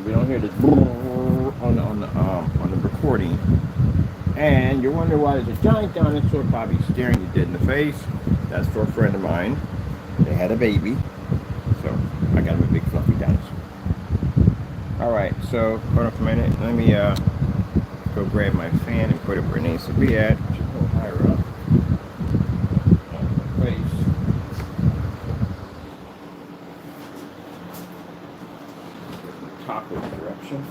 we don't hear this on the recording. And you're wondering why there's a giant dinosaur probably staring you dead in the face. That's for a friend of mine. They had a baby, so I got him a big fluffy dinosaur. All right, so hold on for a minute. Let me go grab my fan and put it where it needs to be at, which is a little higher up. Place. Top of the direction.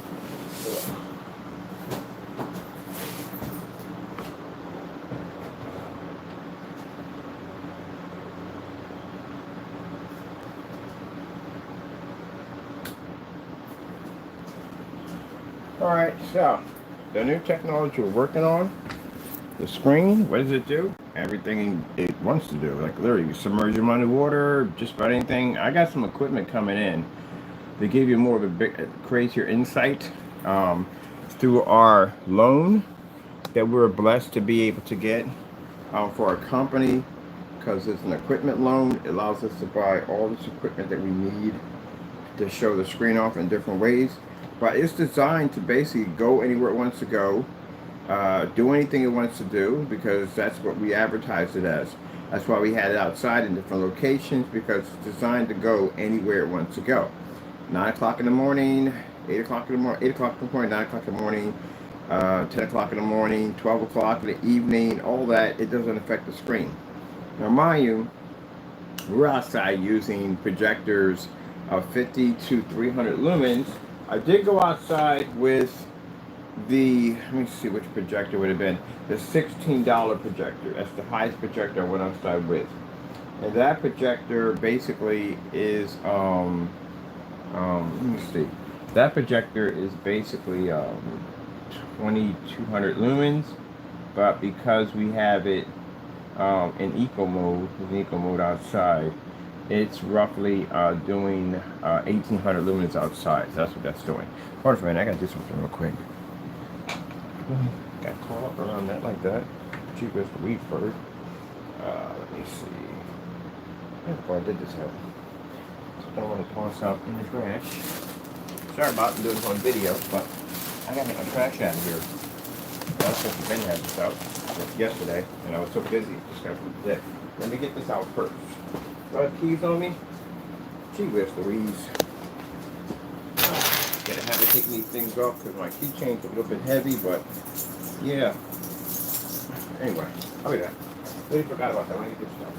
All right, so the new technology we're working on, the screen, what does it do? Everything it wants to do. Like literally submerge them underwater, just about anything. I got some equipment coming in to give you more of a big, crazier insight through our loan that we're blessed to be able to get for our company, because it's an equipment loan. It allows us to buy all this equipment that we need to show the screen off in different ways. But it's designed to basically go anywhere it wants to go, do anything it wants to do, because that's what we advertised it as. That's why we had it outside in different locations, because it's designed to go anywhere it wants to go. 9 o'clock in the morning, 8 o'clock in the morning, 8 o'clock in the morning, 9 o'clock in the morning, 10 o'clock in the morning, 12 o'clock in the evening, all that, it doesn't affect the screen. Now mind you, we're outside using projectors of 50 to 300 lumens. I did go outside with the, let me see which projector would have been, the $16 projector. That's the highest projector I went outside with. And that projector basically is, let me see. That projector is basically 2200 lumens, but because we have it in eco mode outside, it's roughly doing 1800 lumens outside. So that's what that's doing. Hold on for a minute, I gotta do something real quick. Got caught up around that like that. Cheap as the weed bird. Let me see. Before I did this out. So I don't want to toss out in the trash. Sorry about doing this on video, but I gotta get my trash out of here. I was supposed to have had this out yesterday, and I was so busy just got that. Let me get this out first. Do I have keys on me? Gee whiz Louise. Gotta have to take these things off because my keychain's a little bit heavy, but yeah. Anyway, I'll be back. Really forgot about that. Let me get this stuff.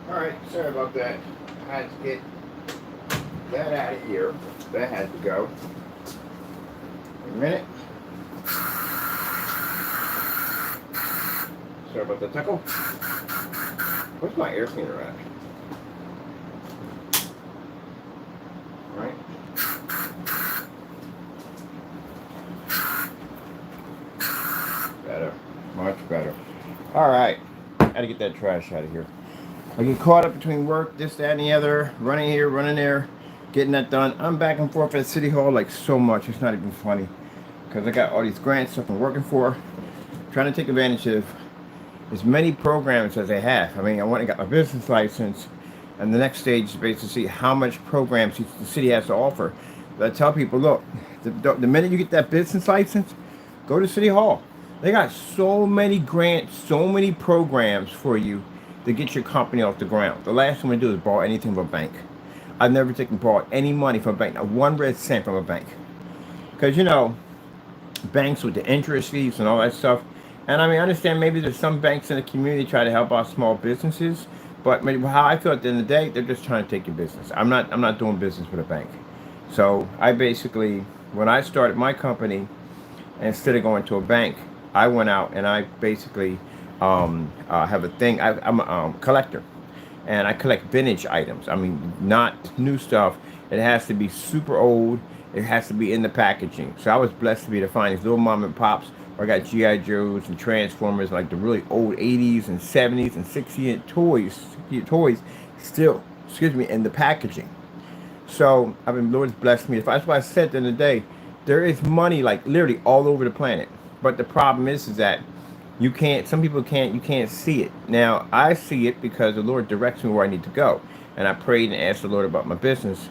Alright, sorry about that. I had to get that out of here. That had to go. Wait a minute. Sorry about the tickle. Where's my air cleaner at? Alright. Better. Much better. Alright. Gotta get that trash out of here. I get caught up between work, this, that, and the other, running here, running there, getting that done. I'm back and forth at City Hall like so much, it's not even funny. Because I got all these grants stuff I'm working for, trying to take advantage of as many programs as I have. I mean, I went and got my business license, and the next stage is basically to see how much programs the city has to offer. But I tell people, look, the minute you get that business license, go to City Hall. They got so many grants, so many programs for you to get your company off the ground. The last thing I'm gonna do is borrow anything from a bank. I've never borrowed any money from a bank, not 1 red cent from a bank. Because, you know, banks with the interest fees and all that stuff. And I mean, I understand maybe there's some banks in the community try to help out small businesses, but how I feel at the end of the day, they're just trying to take your business. I'm not doing business with a bank. So I basically, when I started my company, instead of going to a bank, I went out and I basically have a thing. I'm a collector, and I collect vintage items. I mean, not new stuff. It has to be super old. It has to be in the packaging. So I was blessed to be able to find these little mom and pops where I got G.I. Joes and Transformers, like the really old 80s and 70s and 60s toys still, in the packaging. So I've been, Lord's blessed me. That's why I said at the end of the day, there is money like literally all over the planet. But the problem is that you can't, some people can't, you can't see it. Now, I see it because the Lord directs me where I need to go. And I prayed and asked the Lord about my business,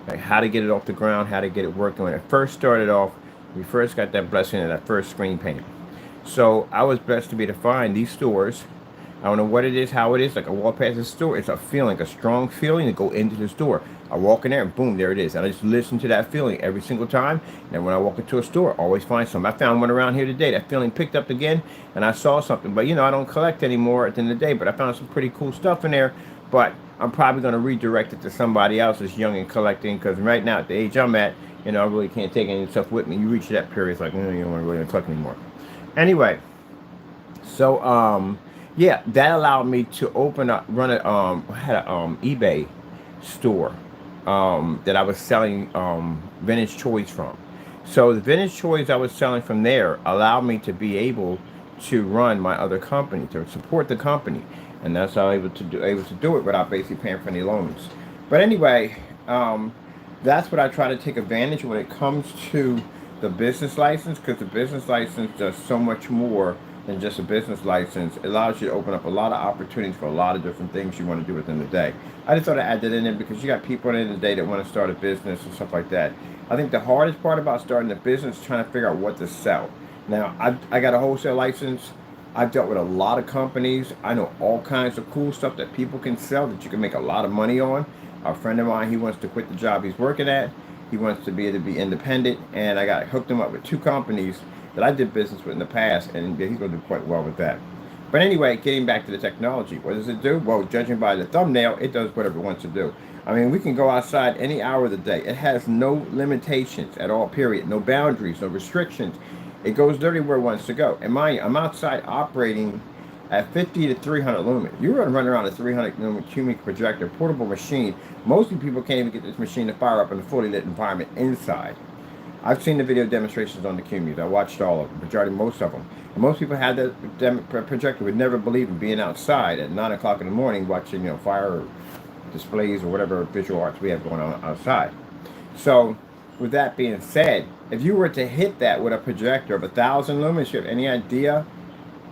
like how to get it off the ground, how to get it working. When it first started off, we first got that blessing of that first screen painting. So I was blessed to be able to find these stores. I don't know what it is, how it is. Like I walk past the store, it's a feeling, a strong feeling to go into the store. I walk in there and boom, there it is. And I just listen to that feeling every single time. And when I walk into a store, I always find something. I found one around here today. That feeling picked up again, and I saw something. But you know, I don't collect anymore at the end of the day. But I found some pretty cool stuff in there. But I'm probably going to redirect it to somebody else that's young and collecting. Because right now, at the age I'm at, you know, I really can't take any stuff with me. You reach that period, it's like, you don't want to really collect anymore. Anyway, so yeah, that allowed me to run a eBay store that I was selling vintage toys from. So the vintage toys I was selling from there allowed me to be able to run my other company, to support the company, and that's how I was able to do it without basically paying for any loans. But anyway, that's what I try to take advantage of when it comes to the business license, because the business license does so much more than just a business license. It allows you to open up a lot of opportunities for a lot of different things you want to do within the day. I just thought I'd add that in there because you got people at the end of the day that want to start a business and stuff like that. I think the hardest part about starting a business is trying to figure out what to sell. Now, I got a wholesale license. I've dealt with a lot of companies. I know all kinds of cool stuff that people can sell that you can make a lot of money on. A friend of mine, he wants to quit the job he's working at. He wants to be able to be independent, and I got hooked him up with 2 companies that I did business with in the past, and he's going to do quite well with that. But anyway, getting back to the technology, what does it do? Well, judging by the thumbnail, it does whatever it wants to do. I mean, we can go outside any hour of the day. It has no limitations at all, period. No boundaries, no restrictions. It goes literally where it wants to go. And mind you, I'm outside operating at 50 to 300 lumens. You're going to run around a 300 lumen QUMI projector, portable machine. Most people can't even get this machine to fire up in a fully lit environment inside. I've seen the video demonstrations on the QUMIs. I watched all of them, majority, most of them. And most people had that projector would never believe in being outside at 9 o'clock in the morning watching, you know, fire displays or whatever visual arts we have going on outside. So, with that being said, if you were to hit that with a projector of 1,000 lumens, you have any idea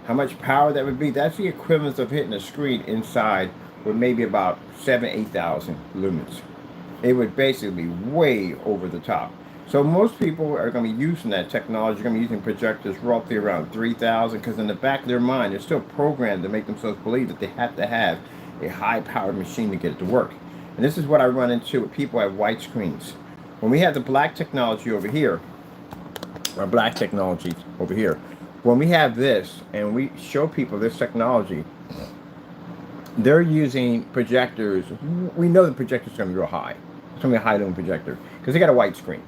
how much power that would be? That's the equivalent of hitting a screen inside with maybe about 8,000 lumens. It would basically be way over the top. So most people are going to be using that technology, going to be using projectors roughly around 3,000, because in the back of their mind, they're still programmed to make themselves believe that they have to have a high-powered machine to get it to work. And this is what I run into with people who have white screens. When we have the black technology over here, or black technology over here, when we have this and we show people this technology, they're using projectors. We know the projector's going to be real high. It's going to be a high lumen projector because they got a white screen.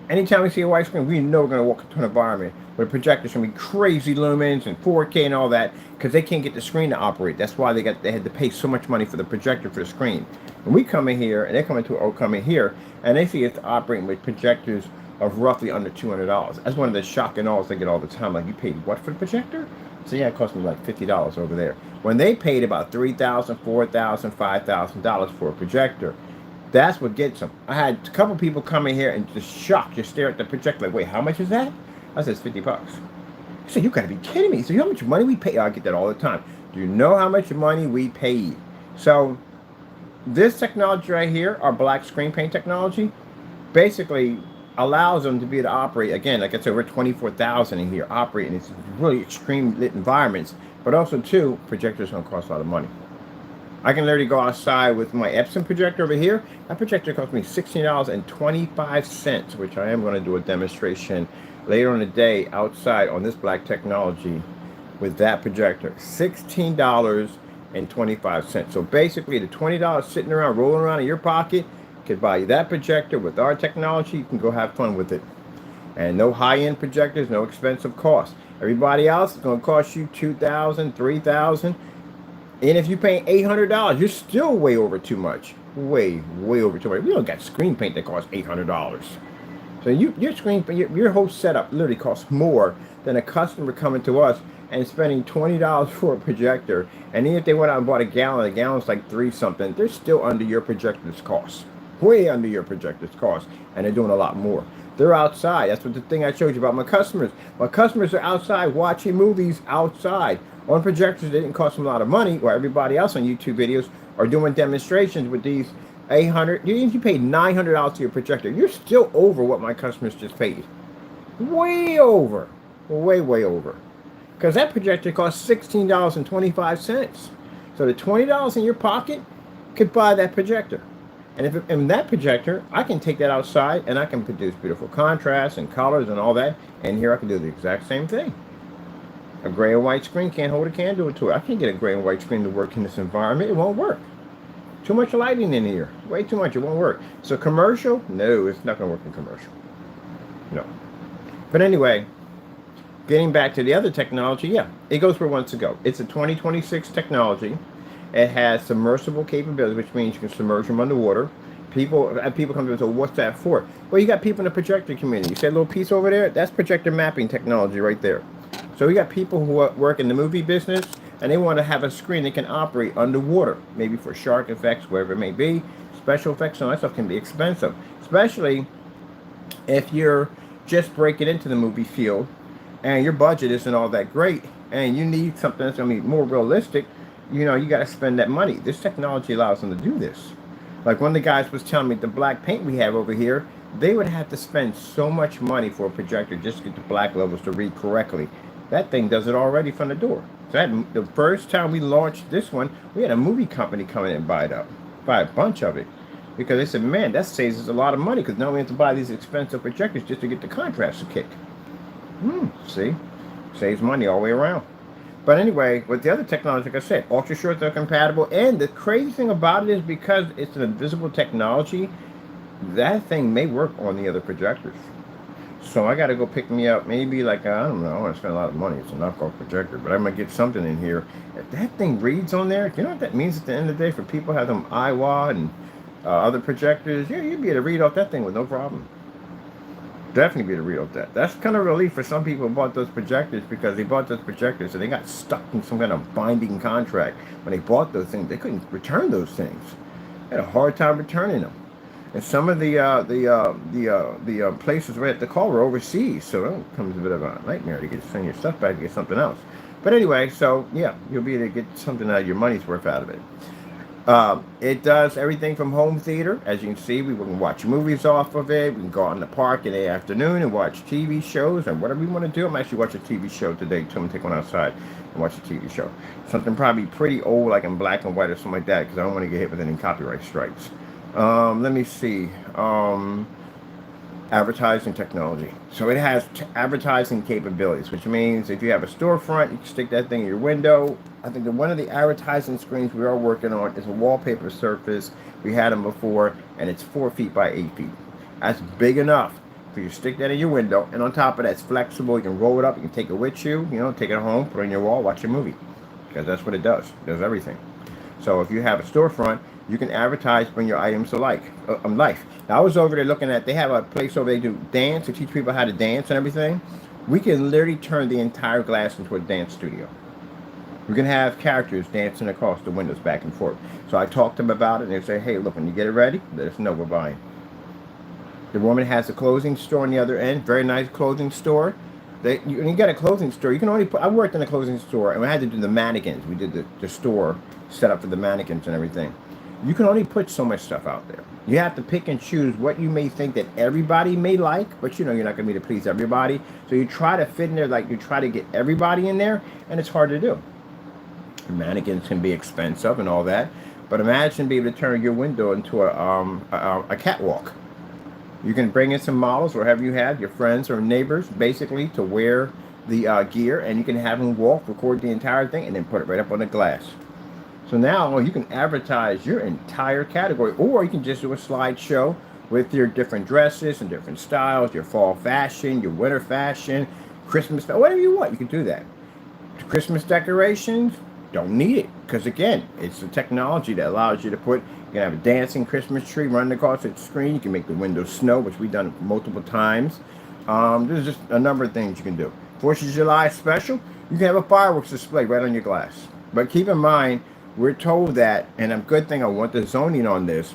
Anytime we see a white screen, we know we're going to walk into an environment where the projector's going to be crazy lumens and 4K and all that because they can't get the screen to operate. That's why they had to pay so much money for the projector for the screen. And we come in here and they come in here and they see it's operating with projectors of roughly under $200. That's one of the shocking alls they get all the time. Like, you paid what for the projector? So yeah, it cost me like $50 over there. When they paid about $3,000, $4,000, $5,000 for a projector, that's what gets them. I had a couple people come in here and just shocked, just stare at the projector like, wait, how much is that? I said, it's 50 bucks. He said, you gotta be kidding me. So you know how much money we pay? I get that all the time. Do you know how much money we paid? So this technology right here, our black screen paint technology, basically allows them to be able to operate, again, like I said, we're 24,000 in here operating in these really extreme lit environments, but also too, projectors don't cost a lot of money. I can literally go outside with my Epson projector over here. That projector cost me $16.25, which I am going to do a demonstration later in the day outside on this black technology with that projector. $16.25. So basically the $20 sitting around, rolling around in your pocket, could buy you that projector. With our technology, you can go have fun with it. And no high-end projectors, no expensive cost. Everybody else is going to cost you $2,000, $3,000. And if you pay $800, you're still way over too much. Way over too much. We don't got screen paint that costs $800. So your whole setup literally costs more than a customer coming to us and spending $20 for a projector. And even if they went out and bought a gallon's like $3 something, they're still under your projector's cost. Way under your projector's cost. And they're doing a lot more. They're outside. That's what the thing I showed you about my customers. My customers are outside watching movies outside. On projectors, they didn't cost them a lot of money, or everybody else on YouTube videos are doing demonstrations with these $800. You paid $900 to your projector. You're still over what my customers just paid. Way over. Way over. Because that projector costs $16.25. So the $20 in your pocket could buy that projector. And if in that projector, I can take that outside and I can produce beautiful contrast and colors and all that. And here I can do the exact same thing. A gray and white screen can't hold a candle to it. I can't get a gray and white screen to work in this environment. It won't work. Too much lighting in here. Way too much. It won't work. So commercial? No, it's not going to work in commercial. No. But anyway, getting back to the other technology, yeah, it goes where it wants to go. It's a 2026 technology. It has submersible capability, which means you can submerge them underwater. People come to us, so what's that for? Well, you got people in the projector community. You see a little piece over there? That's projector mapping technology right there. So we got people who work in the movie business, and they want to have a screen that can operate underwater, maybe for shark effects, wherever it may be. Special effects and all that stuff can be expensive, especially if you're just breaking into the movie field and your budget isn't all that great, and you need something that's going to be more realistic. You know, you got to spend that money. This technology allows them to do this. Like one of the guys was telling me, the black paint we have over here, they would have to spend so much money for a projector just to get the black levels to read correctly. That thing does it already from the door. So the first time we launched this one, we had a movie company come in and buy it up. Buy a bunch of it. Because they said, man, that saves us a lot of money because now we have to buy these expensive projectors just to get the contrast to kick. See? Saves money all the way around. But anyway, with the other technology, like I said, ultra short, they're compatible. And the crazy thing about it is because it's an invisible technology, that thing may work on the other projectors. So I got to go pick me up maybe like, I don't know, I want to spend a lot of money. It's a knockoff projector, but I'm going to get something in here. If that thing reads on there, you know what that means at the end of the day for people who have them IWA and other projectors? Yeah, you'd be able to read off that thing with no problem. Definitely be able to read off that. That's kind of relief for some people who bought those projectors because they bought those projectors and they got stuck in some kind of binding contract. When they bought those things, they couldn't return those things. They had a hard time returning them. And some of the places we had to call were overseas, so it becomes a bit of a nightmare to send your stuff back to get something else. But anyway, so yeah, you'll be able to get something out of your money's worth out of it. It does everything from home theater. As you can see, we can watch movies off of it. We can go out in the park in the afternoon and watch TV shows or whatever we want to do. I'm actually watching a TV show today, too. I'm going to take one outside and watch a TV show. Something probably pretty old, like in black and white or something like that, because I don't want to get hit with any copyright strikes. Let me see. advertising technology. So it has advertising capabilities, which means if you have a storefront, you can stick that thing in your window. I think that one of the advertising screens we are working on is a wallpaper surface. We had them before, and it's 4 feet by 8 feet. That's big enough for you to stick that in your window, and on top of that, it's flexible. You can roll it up, you can take it with you, take it home, put it on your wall, watch a movie, because that's what it does. It does everything. So if you have a storefront, you can advertise, bring your items to life. Now, I was over there looking at, they have a place over there they do dance, to teach people how to dance and everything. We can literally turn the entire glass into a dance studio. We can have characters dancing across the windows back and forth. So I talked to them about it, and they say, hey, look, when you get it ready, let us know, we're buying. The woman has a clothing store on the other end, very nice clothing store. When you get a clothing store, you can only put, I worked in a clothing store, and we had to do the mannequins. We did the store set up for the mannequins and everything. You can only put so much stuff out there. You have to pick and choose what you may think that everybody may like, but you're not going to be able to please everybody. So you try to fit in there, like you try to get everybody in there, and it's hard to do. Mannequins can be expensive and all that, but imagine being able to turn your window into a catwalk. You can bring in some models, or have you had your friends or neighbors, basically, to wear the gear, and you can have them walk, record the entire thing, and then put it right up on the glass. So now you can advertise your entire category, or you can just do a slideshow with your different dresses and different styles, your fall fashion, your winter fashion, Christmas, whatever you want, you can do that. Christmas decorations, don't need it, because again, it's the technology that allows you to put, you can have a dancing Christmas tree running across the screen, you can make the windows snow, which we've done multiple times. There's just a number of things you can do. 4th of July special, you can have a fireworks display right on your glass. But keep in mind, we're told that, and a good thing, I want the zoning on this,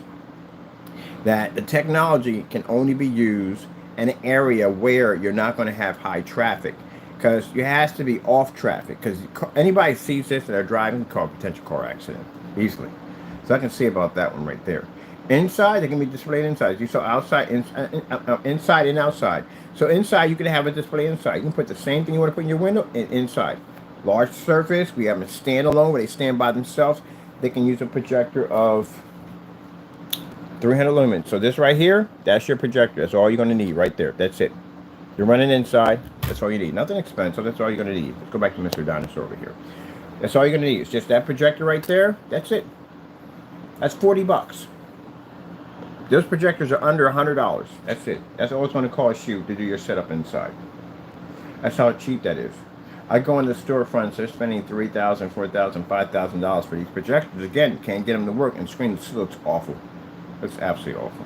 that the technology can only be used in an area where you're not going to have high traffic. Because it has to be off traffic. Because anybody sees this and they're driving, call a potential car accident easily. So I can see about that one right there. Inside, they can be displayed inside. You saw outside, inside and outside. So inside, you can have a display inside. You can put the same thing you want to put in your window inside. Large surface. We have them standalone where they stand by themselves. They can use a projector of 300 lumens. So this right here, that's your projector. That's all you're going to need right there. That's it. You're running inside. That's all you need. Nothing expensive. That's all you're going to need. Let's go back to Mr. Dinosaur over here. That's all you're going to need. It's just that projector right there. That's it. That's $40. Those projectors are under $100. That's it. That's all it's going to cost you to do your setup inside. That's how cheap that is. I go into the storefronts, they're spending $3,000, $4,000, $5,000 for these projectors. Again, can't get them to work, and the screen still looks awful. It's absolutely awful.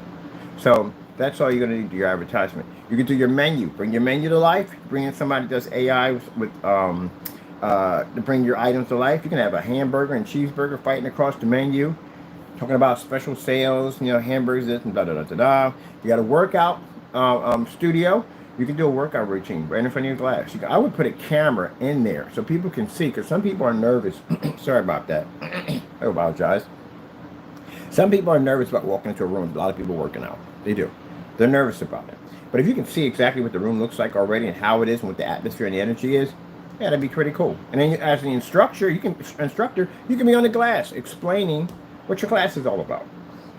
So that's all you're going to need to your advertisement. You can do your menu. Bring your menu to life. Bring in somebody that does AI to bring your items to life. You can have a hamburger and cheeseburger fighting across the menu, talking about special sales, hamburgers, this and da-da-da-da-da. You got a workout studio. You can do a workout routine right in front of your glass. I would put a camera in there so people can see, because some people are nervous. Sorry about that. I apologize. Some people are nervous about walking into a room. A lot of people working out. They do. They're nervous about it. But if you can see exactly what the room looks like already and how it is and what the atmosphere and the energy is, yeah, that'd be pretty cool. And then as the instructor, you can be on the glass explaining what your class is all about.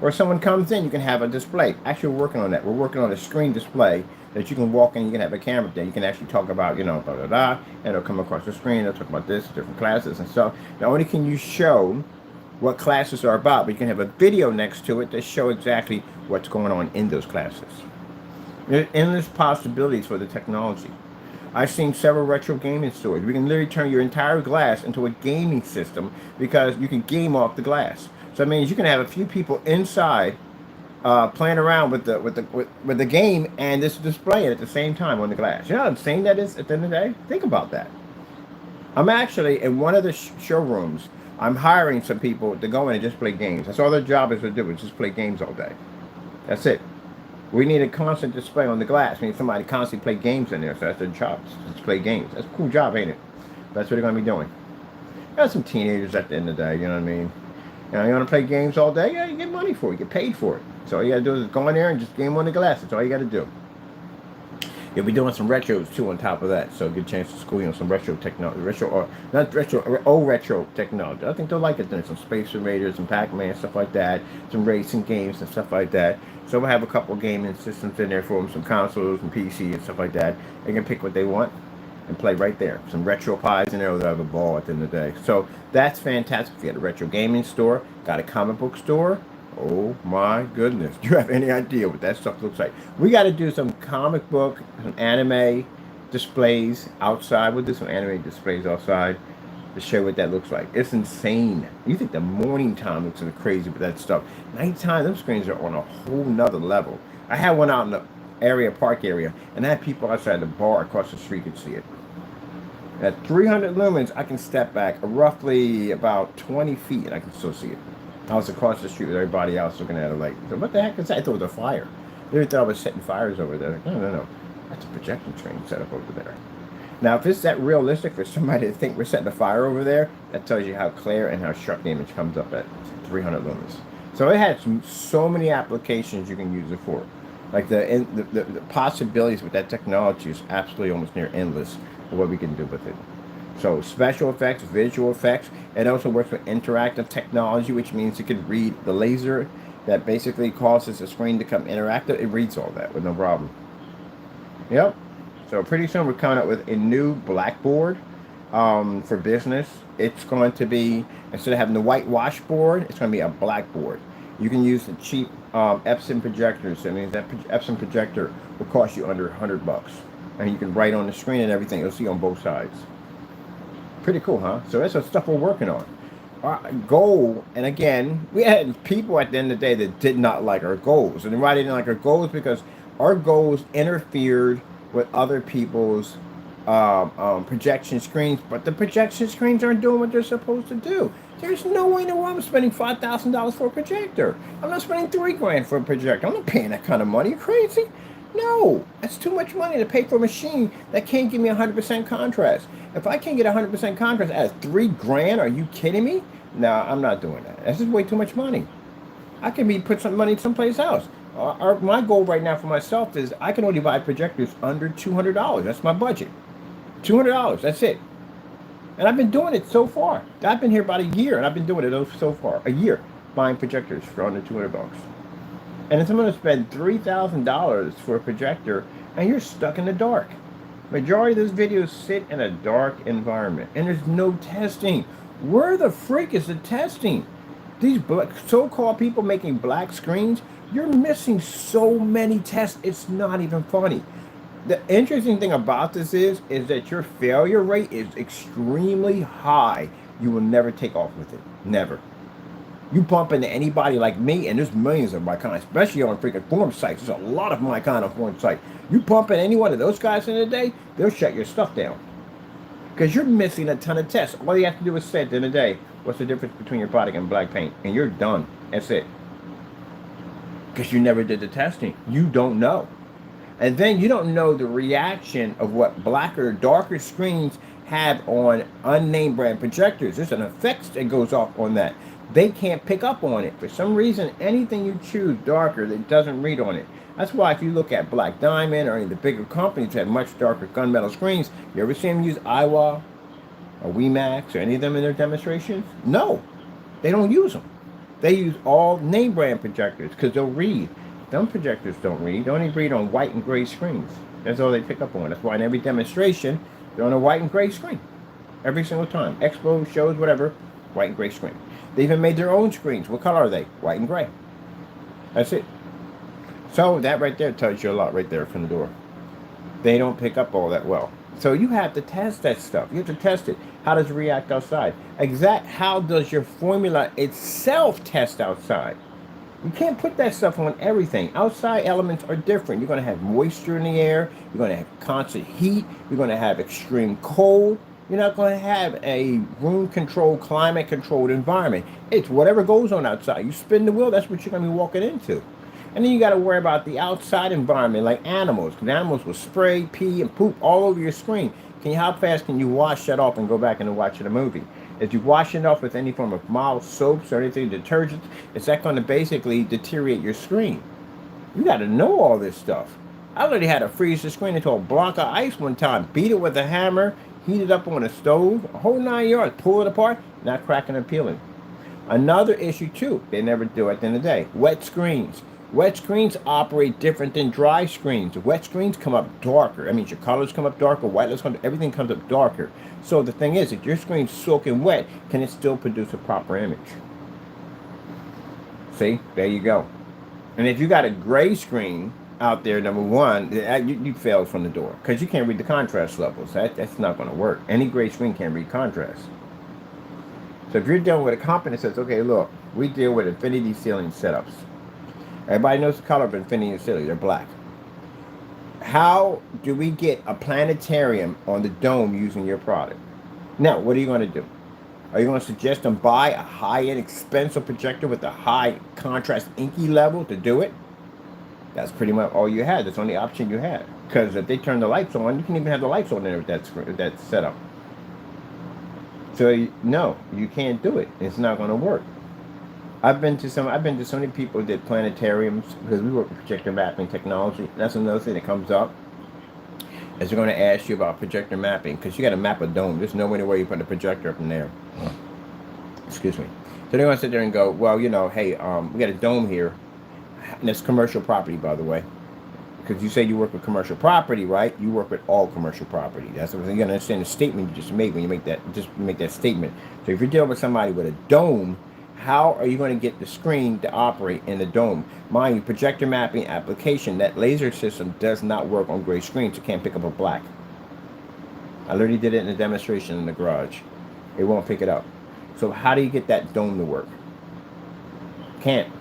Or someone comes in, you can have a display. Actually, we're working on that. We're working on a screen display that you can walk in, you can have a camera there. You can actually talk about, and it'll come across the screen. It'll talk about this, different classes and stuff. Not only can you show what classes are about, but you can have a video next to it to show exactly what's going on in those classes. There's endless possibilities for the technology. I've seen several retro gaming stores. We can literally turn your entire glass into a gaming system because you can game off the glass. So that means you can have a few people inside playing around with the game and this display at the same time on the glass. You know how insane that is at the end of the day? Think about that. I'm actually in one of the showrooms. I'm hiring some people to go in and just play games. That's all their job is to do, is just play games all day. That's it. We need a constant display on the glass. We need somebody to constantly play games in there. So that's their job, just play games. That's a cool job, ain't it? That's what they're going to be doing. Got some teenagers at the end of the day, you know what I mean? You want to play games all day? Yeah, you get money for it. You get paid for it. So all you got to do is go in there and just game on the glass. That's all you got to do. You'll be doing some retros too on top of that, so get a chance to school you on some retro technology, retro or not retro, old retro technology. I think they'll like it. Then some Space Invaders and Pac-Man stuff like that, some racing games and stuff like that. So we'll have a couple gaming systems in there for them, some consoles and PC and stuff like that. They can pick what they want and play right there. Some retro pies in there, they'll have a ball at the end of the day. So that's fantastic. If you got a retro gaming store, got a comic book store, oh my goodness. Do you have any idea what that stuff looks like? We got to do some comic book, some anime displays outside. We'll do some anime displays outside to show what that looks like. It's insane. You think the morning time looks crazy with that stuff. Nighttime, them screens are on a whole nother level. I had one out in the park area, and I had people outside the bar across the street could see it. At 300 lumens, I can step back roughly about 20 feet, and I can still see it. I was across the street with everybody else looking at it like, what the heck is that? I thought it was a fire. They thought I was setting fires over there. Like, no. That's a projection screen set up over there. Now, if it's that realistic for somebody to think we're setting a fire over there, that tells you how clear and how sharp the image comes up at 300 lumens. So it has so many applications you can use it for. Like the possibilities with that technology is absolutely almost near endless for what we can do with it. So special effects, visual effects. It also works with interactive technology, which means it can read the laser that basically causes the screen to come interactive. It reads all that with no problem. Yep. So pretty soon we're coming up with a new blackboard for business. It's going to be, instead of having the white washboard, it's going to be a blackboard. You can use the cheap Epson projectors. I mean, that Epson projector will cost you under $100. And you can write on the screen and everything. You'll see on both sides. Pretty cool, huh? So that's the stuff we're working on. Our goal, and again, we had people at the end of the day that did not like our goals. And why they didn't like our goals? Because our goals interfered with other people's projection screens, but the projection screens aren't doing what they're supposed to do. There's no way in the world I'm spending $5,000 for a projector. I'm not spending $3,000 for a projector. I'm not paying that kind of money. You crazy? No, that's too much money to pay for a machine that can't give me 100% contrast. If I can't get 100% contrast at $3,000, are you kidding me? No, I'm not doing that. That's just way too much money. I can put some money someplace else. My goal right now for myself is I can only buy projectors under $200. That's my budget. $200, that's it. And I've been doing it so far. I've been here about a year, and I've been doing it so far. A year, buying projectors for under $200. And if I'm going to spend $3,000 for a projector, and you're stuck in the dark. Majority of those videos sit in a dark environment, and there's no testing. Where the freak is the testing? These so-called people making black screens, you're missing so many tests, it's not even funny. The interesting thing about this is that your failure rate is extremely high. You will never take off with it. Never. You bump into anybody like me, and there's millions of my kind, especially on freaking forum sites. There's a lot of my kind on forum sites. You bump into any one of those guys in a day, they'll shut your stuff down. Because you're missing a ton of tests. All you have to do is say at the end of the day, what's the difference between your product and black paint? And you're done. That's it. Because you never did the testing. You don't know. And then you don't know the reaction of what blacker or darker screens have on unnamed brand projectors. There's an effect that goes off on that. They can't pick up on it. For some reason, anything you choose darker, that doesn't read on it. That's why if you look at Black Diamond or any of the bigger companies that have much darker gunmetal screens, you ever see them use Iowa or WeMax or any of them in their demonstrations? No, they don't use them. They use all name brand projectors because they'll read. Them projectors don't read. They only read on white and gray screens. That's all they pick up on. That's why in every demonstration, they're on a white and gray screen. Every single time. Expo, shows, whatever, white and gray screen. They even made their own screens. What color are they? White and gray. That's it. So that right there tells you a lot right there from the door. They don't pick up all that well. So you have to test that stuff. You have to test it. How does it react outside? How does your formula itself test outside? You can't put that stuff on everything. Outside elements are different. You're going to have moisture in the air. You're going to have constant heat. You're going to have extreme cold. You're not going to have a room-controlled, climate-controlled environment. It's whatever goes on outside. You spin the wheel, that's what you're going to be walking into. And then you got to worry about the outside environment, like animals. Because animals will spray, pee, and poop all over your screen. How fast can you wash that off and go back and watch a movie? If you wash it off with any form of mild soaps or anything, detergents, is that going to basically deteriorate your screen? You got to know all this stuff. I literally had to freeze the screen into a block of ice one time, beat it with a hammer, heat it up on a stove, a whole 9 yards, pull it apart, not cracking and peeling. Another issue too, they never do at the end of the day, wet screens. Wet screens operate different than dry screens. Wet screens come up darker. That means your colors come up darker, white lines come up, everything comes up darker. So the thing is, if your screen's soaking wet, can it still produce a proper image? See, there you go. And if you got a gray screen out there, number one, you failed from the door because you can't read the contrast levels. That's not going to work. Any gray screen can't read contrast. So if you're dealing with a company that says, okay, look, we deal with infinity ceiling setups. Everybody knows the color of infinity ceiling. They're black. How do we get a planetarium on the dome using your product? Now, what are you going to do? Are you going to suggest them buy a high-end expensive projector with a high contrast inky level to do it? That's pretty much all you had. That's the only option you had. Because if they turn the lights on, you can even have the lights on there with that setup. So no, you can't do it. It's not going to work. I've been to so many people that did planetariums because we work with projector mapping technology. That's another thing that comes up. Is they're going to ask you about projector mapping because you got to map a dome. There's no way you put a projector up in there. Excuse me. So they're going to sit there and go, well, you know, hey, we got a dome here. And it's commercial property, by the way. Because you say you work with commercial property, right? You work with all commercial property. That's what you're going to understand the statement you just made when you make that statement. So if you're dealing with somebody with a dome, how are you going to get the screen to operate in the dome? Mind you, projector mapping application, that laser system does not work on gray screens. It can't pick up a black. I literally did it in a demonstration in the garage. It won't pick it up. So how do you get that dome to work? Can't.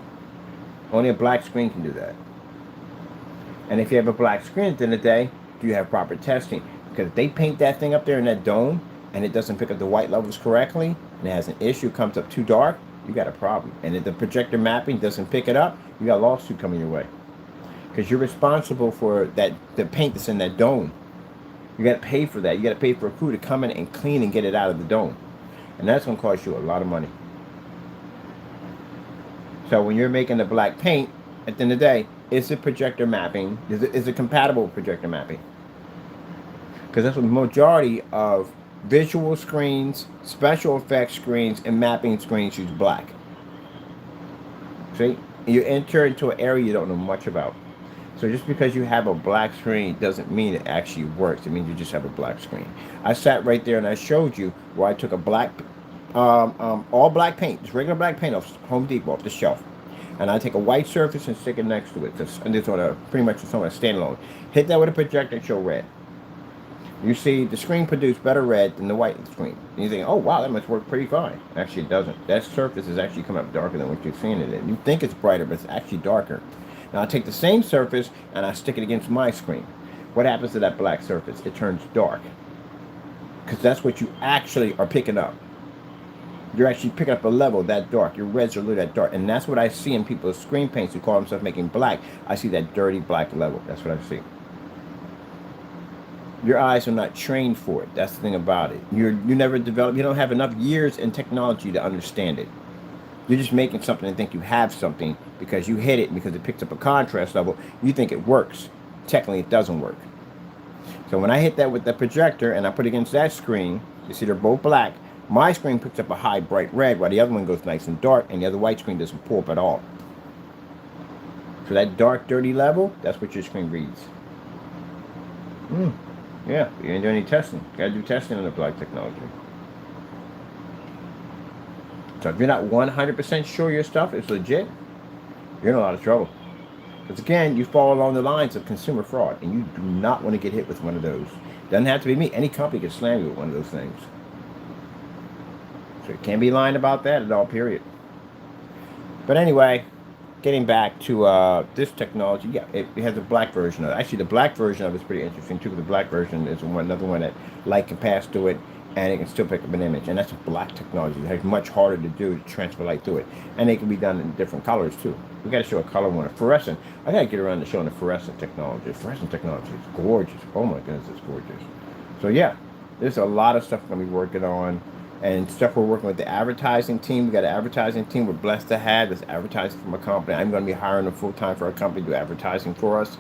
Only a black screen can do that. And if you have a black screen at the end of the day, do you have proper testing? Because if they paint that thing up there in that dome and it doesn't pick up the white levels correctly and it has an issue, comes up too dark, you got a problem. And if the projector mapping doesn't pick it up, you got a lawsuit coming your way. Because you're responsible for the paint that's in that dome. You got to pay for that. You got to pay for a crew to come in and clean and get it out of the dome. And that's going to cost you a lot of money. So when you're making the black paint, at the end of the day, is it projector mapping? Is it compatible with projector mapping? Because that's what the majority of visual screens, special effects screens, and mapping screens use black. See? You enter into an area you don't know much about. So just because you have a black screen doesn't mean it actually works. It means you just have a black screen. I sat right there and I showed you where I took a black, all black paint, just regular black paint off Home Depot, off the shelf. And I take a white surface and stick it next to it. And this on pretty much on a standalone. Hit that with a projector and show red. You see the screen produced better red than the white screen. And you think, oh wow, that must work pretty fine. Actually it doesn't. That surface is actually coming up darker than what you're seeing it in. You think it's brighter, but it's actually darker. Now I take the same surface and I stick it against my screen. What happens to that black surface? It turns dark. Because that's what you actually are picking up. You're actually picking up a level that dark. Your reds are a little that dark. And that's what I see in people's screen paints who call themselves making black. I see that dirty black level. That's what I see. Your eyes are not trained for it. That's the thing about it. You never develop. You don't have enough years in technology to understand it. You're just making something and think you have something because you hit it because it picks up a contrast level. You think it works. Technically, it doesn't work. So when I hit that with the projector and I put it against that screen, you see they're both black. My screen picks up a high bright red while the other one goes nice and dark, and the other white screen doesn't pull up at all. So that dark, dirty level, that's what your screen reads. Yeah, you didn't do any testing. You gotta do testing on the black technology. So if you're not 100% sure your stuff is legit, you're in a lot of trouble. Because again, you fall along the lines of consumer fraud, and you do not want to get hit with one of those. Doesn't have to be me. Any company can slam you with one of those things. So you can't be lying about that at all, period. But anyway, getting back to this technology, yeah, it has a black version of it. Actually, the black version of it is pretty interesting too. The black version is another one that light can pass through it, and it can still pick up an image. And that's a black technology. It's much harder to do to transfer light through it, and it can be done in different colors too. We got to show a color one, a fluorescent. I got to get around to showing the fluorescent technology. Fluorescent technology is gorgeous. Oh my goodness, it's gorgeous. So yeah, there's a lot of stuff we're gonna be working on. And stuff we're working with the advertising team. We got an advertising team we're blessed to have. That's advertising from a company. I'm going to be hiring them full time for a company to do advertising for us.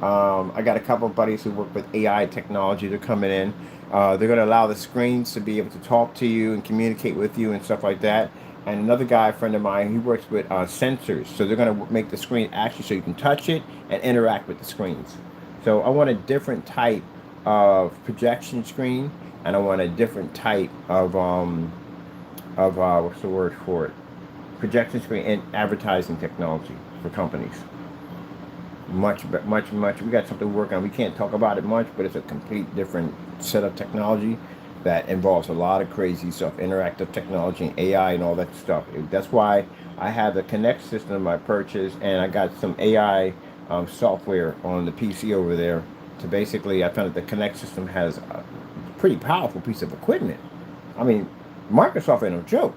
I got a couple of buddies who work with AI technology. They're coming in. They're going to allow the screens to be able to talk to you and communicate with you and stuff like that. And another guy, a friend of mine, he works with sensors. So they're going to make the screen actually so you can touch it and interact with the screens. So I want a different type of projection screen, and I want a different type of what's the word for it? Projection screen and advertising technology for companies. Much. We got something to work on. We can't talk about it much, but it's a complete different set of technology that involves a lot of crazy stuff, interactive technology, and AI, and all that stuff. That's why I have the Connect system I purchased, and I got some AI software on the PC over there. To basically, I found that the Connect system has a pretty powerful piece of equipment. I mean, Microsoft ain't no joke.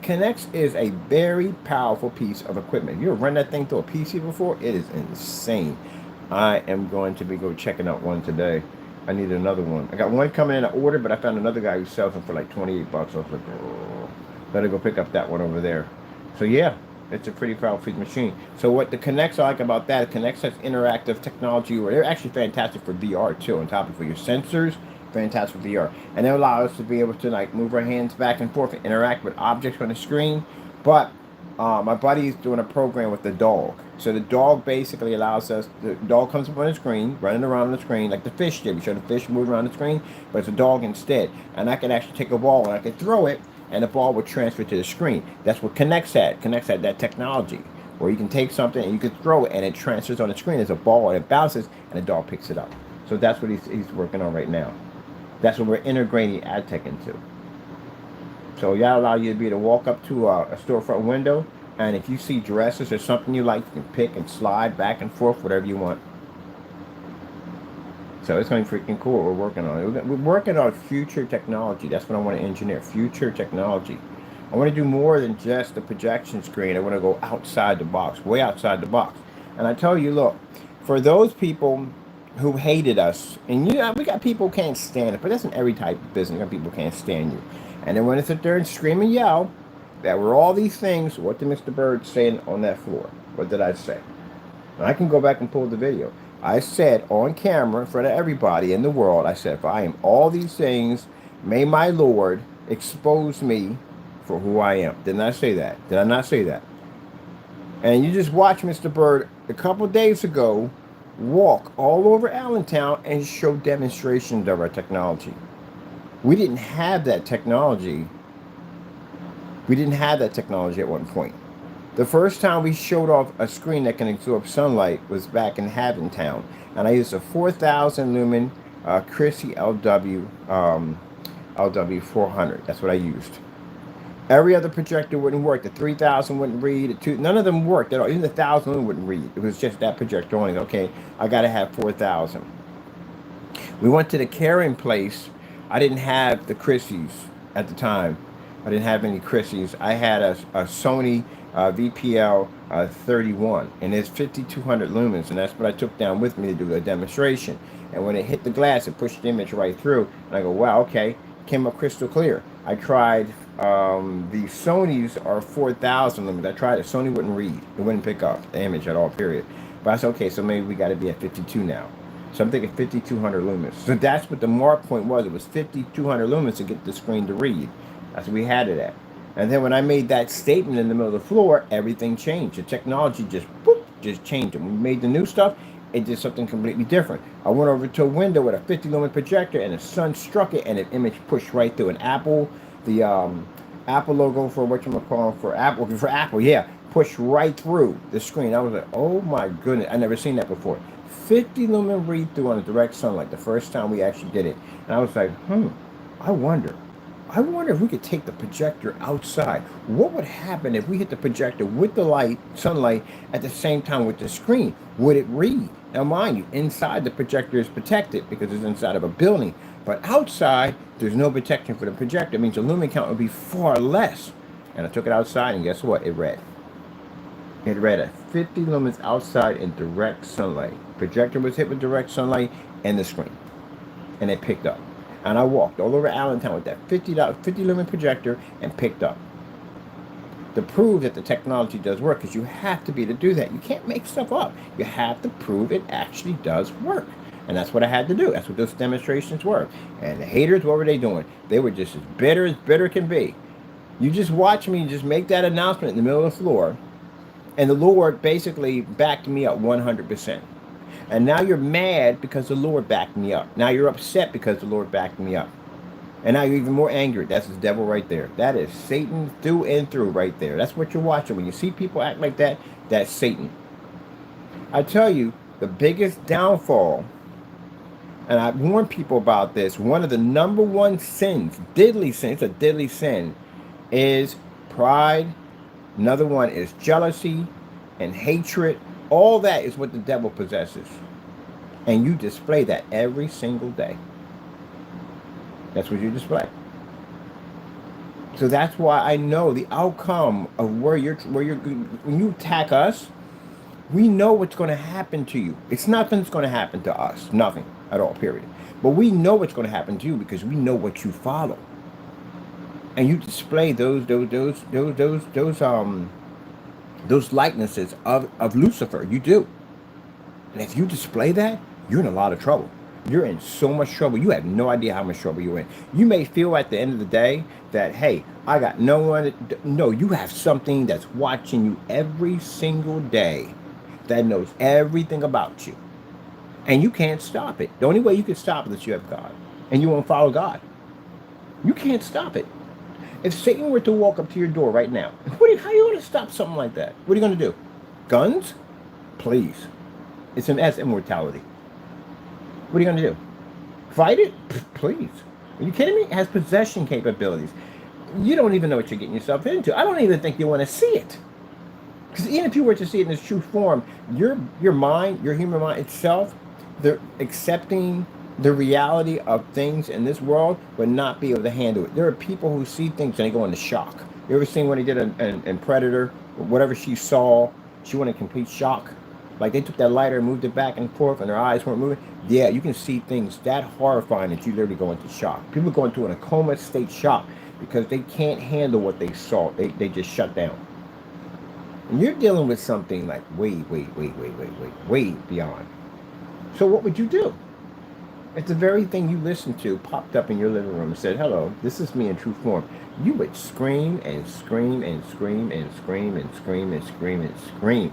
Connect is a very powerful piece of equipment. You ever run that thing through a PC before? It is insane. I am going to go checking out one today. I need another one. I got one coming in to order, but I found another guy who sells them for like 28 bucks. I was like, oh, better go pick up that one over there. So yeah, it's a pretty powerful machine. So what the Connects I like about that, Connects has interactive technology where they're actually fantastic for VR too, on top of for your sensors. Fantastic VR, and it allows us to be able to like move our hands back and forth and interact with objects on the screen. But my buddy is doing a program with the dog, so the dog basically allows us. The dog comes up on the screen, running around on the screen like the fish did. We show the fish move around the screen, but it's a dog instead. And I can actually take a ball and I can throw it, and the ball would transfer to the screen. That's what Connects had. Connects had that technology where you can take something and you can throw it, and it transfers on the screen as a ball, and it bounces, and the dog picks it up. So that's what he's working on right now. That's what we're integrating ad tech into. So that allow you to be able to walk up to a storefront window, and if you see dresses or something you like, you can pick and slide back and forth, whatever you want. So it's going to be freaking cool. We're working on it. We're working on future technology. That's what I want to engineer, future technology. I want to do more than just the projection screen. I want to go outside the box, way outside the box. And I tell you, look, for those people who hated us, and you know, we got people who can't stand it, but that's in every type of business. You got people who can't stand you, and they want to sit there and scream and yell that we're all these things. What did Mr. Bird say on that floor? What did I say? And I can go back and pull the video. I said on camera in front of everybody in the world, I said, if I am all these things, may my Lord expose me for who I am. Didn't I say that? Did I not say that? And you just watch Mr. Bird a couple days ago walk all over Allentown and show demonstrations of our technology. We didn't have that technology. We didn't have that technology at one point. The first time we showed off a screen that can absorb sunlight was back in Haventown, and I used a 4,000 lumen Chrissy LW 400. That's what I used. Every other projector wouldn't work. The 3,000 wouldn't read. None of them worked at all. Even the 1,000 wouldn't read. It was just that projector only. Okay, I got to have 4,000. We went to the carrying place. I didn't have the Chrissies at the time. I didn't have any Chrissies. I had a Sony VPL 31, and it's 5,200 lumens, and that's what I took down with me to do a demonstration. And when it hit the glass, it pushed the image right through. And I go, wow, okay, came up crystal clear. I tried the Sonys are 4,000 lumens. I tried it. Sony wouldn't read. It wouldn't pick up the image at all, period. But I said, okay, so maybe we got to be at 52 now. So I'm thinking 5,200 lumens. So that's what the mark point was. It was 5,200 lumens to get the screen to read. That's what we had it at. And then when I made that statement in the middle of the floor, everything changed. The technology just, boop, just changed. And when we made the new stuff, it did something completely different. I went over to a window with a 50 lumen projector, and the sun struck it, and the image pushed right through. An Apple, the Apple logo for for Apple, yeah, pushed right through the screen. I was like, oh my goodness, I never seen that before. 50 lumen read through on the direct sunlight. The first time we actually did it, and I was like, I wonder if we could take the projector outside. What would happen if we hit the projector with the sunlight at the same time with the screen? Would it read? Now, mind you, inside the projector is protected because it's inside of a building. But outside, there's no protection for the projector. It means the lumen count would be far less. And I took it outside, and guess what? It read. It read at 50 lumens outside in direct sunlight. Projector was hit with direct sunlight and the screen. And it picked up. And I walked all over Allentown with that 50 lumen projector and picked up. to prove that the technology does work, because you have to be to do that. You can't make stuff up. You have to prove it actually does work. And that's what I had to do. That's what those demonstrations were. And the haters, what were they doing? They were just as bitter can be. You just watch me just make that announcement in the middle of the floor, and the Lord basically backed me up 100%. And now you're mad because the Lord backed me up. Now you're upset because the Lord backed me up. And now you're even more angry. That's the devil right there. That is Satan through and through right there. That's what you're watching. When you see people act like that, that's Satan. I tell you, the biggest downfall, and I warn people about this, one of the number one sins, deadly sin, it's a deadly sin, is pride. Another one is jealousy and hatred. All that is what the devil possesses. And you display that every single day. That's what you display. So that's why I know the outcome of where you're when you attack us, we know what's going to happen to you. It's nothing that's going to happen to us. Nothing at all, period. But we know what's going to happen to you because we know what you follow. And you display those likenesses of Lucifer. You do. And if you display that, you're in a lot of trouble. You're in so much trouble. You have no idea how much trouble you're in. You may feel at the end of the day that, hey, I got no one. No, you have something that's watching you every single day that knows everything about you. And you can't stop it. The only way you can stop it is you have God. And you won't follow God. You can't stop it. If Satan were to walk up to your door right now, how are you going to stop something like that? What are you going to do? Guns? Please. That's immortality. What are you going to do? Fight it? Please. Are you kidding me? It has possession capabilities. You don't even know what you're getting yourself into. I don't even think you want to see it. Because even if you were to see it in its true form, your mind, your human mind itself, they're accepting the reality of things in this world would not be able to handle it. There are people who see things and they go into shock. You ever seen when they did in Predator, whatever she saw, she went in complete shock? Like they took that lighter and moved it back and forth and their eyes weren't moving. Yeah, you can see things that horrifying that you literally go into shock. People go into a coma state shock because they can't handle what they saw. They just shut down. And you're dealing with something like way beyond. So what would you do? If the very thing you listened to popped up in your living room and said, hello, this is me in true form, you would scream and scream and scream and scream and scream and scream and scream.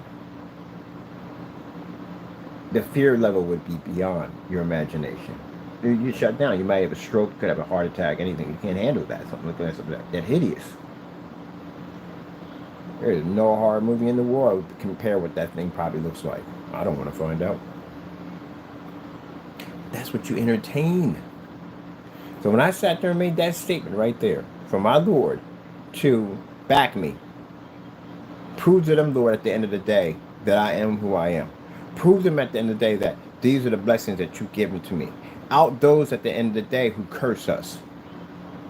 The fear level would be beyond your imagination. You shut down. You might have a stroke, could have a heart attack, anything. You can't handle that. Something like that hideous. There is no horror movie in the world to compare what that thing probably looks like. I don't want to find out. That's what you entertain. So when I sat there and made that statement right there from my Lord to back me, prove to them, Lord, at the end of the day that I am who I am. Prove them at the end of the day that these are the blessings that you've given to me. Out those at the end of the day who curse us.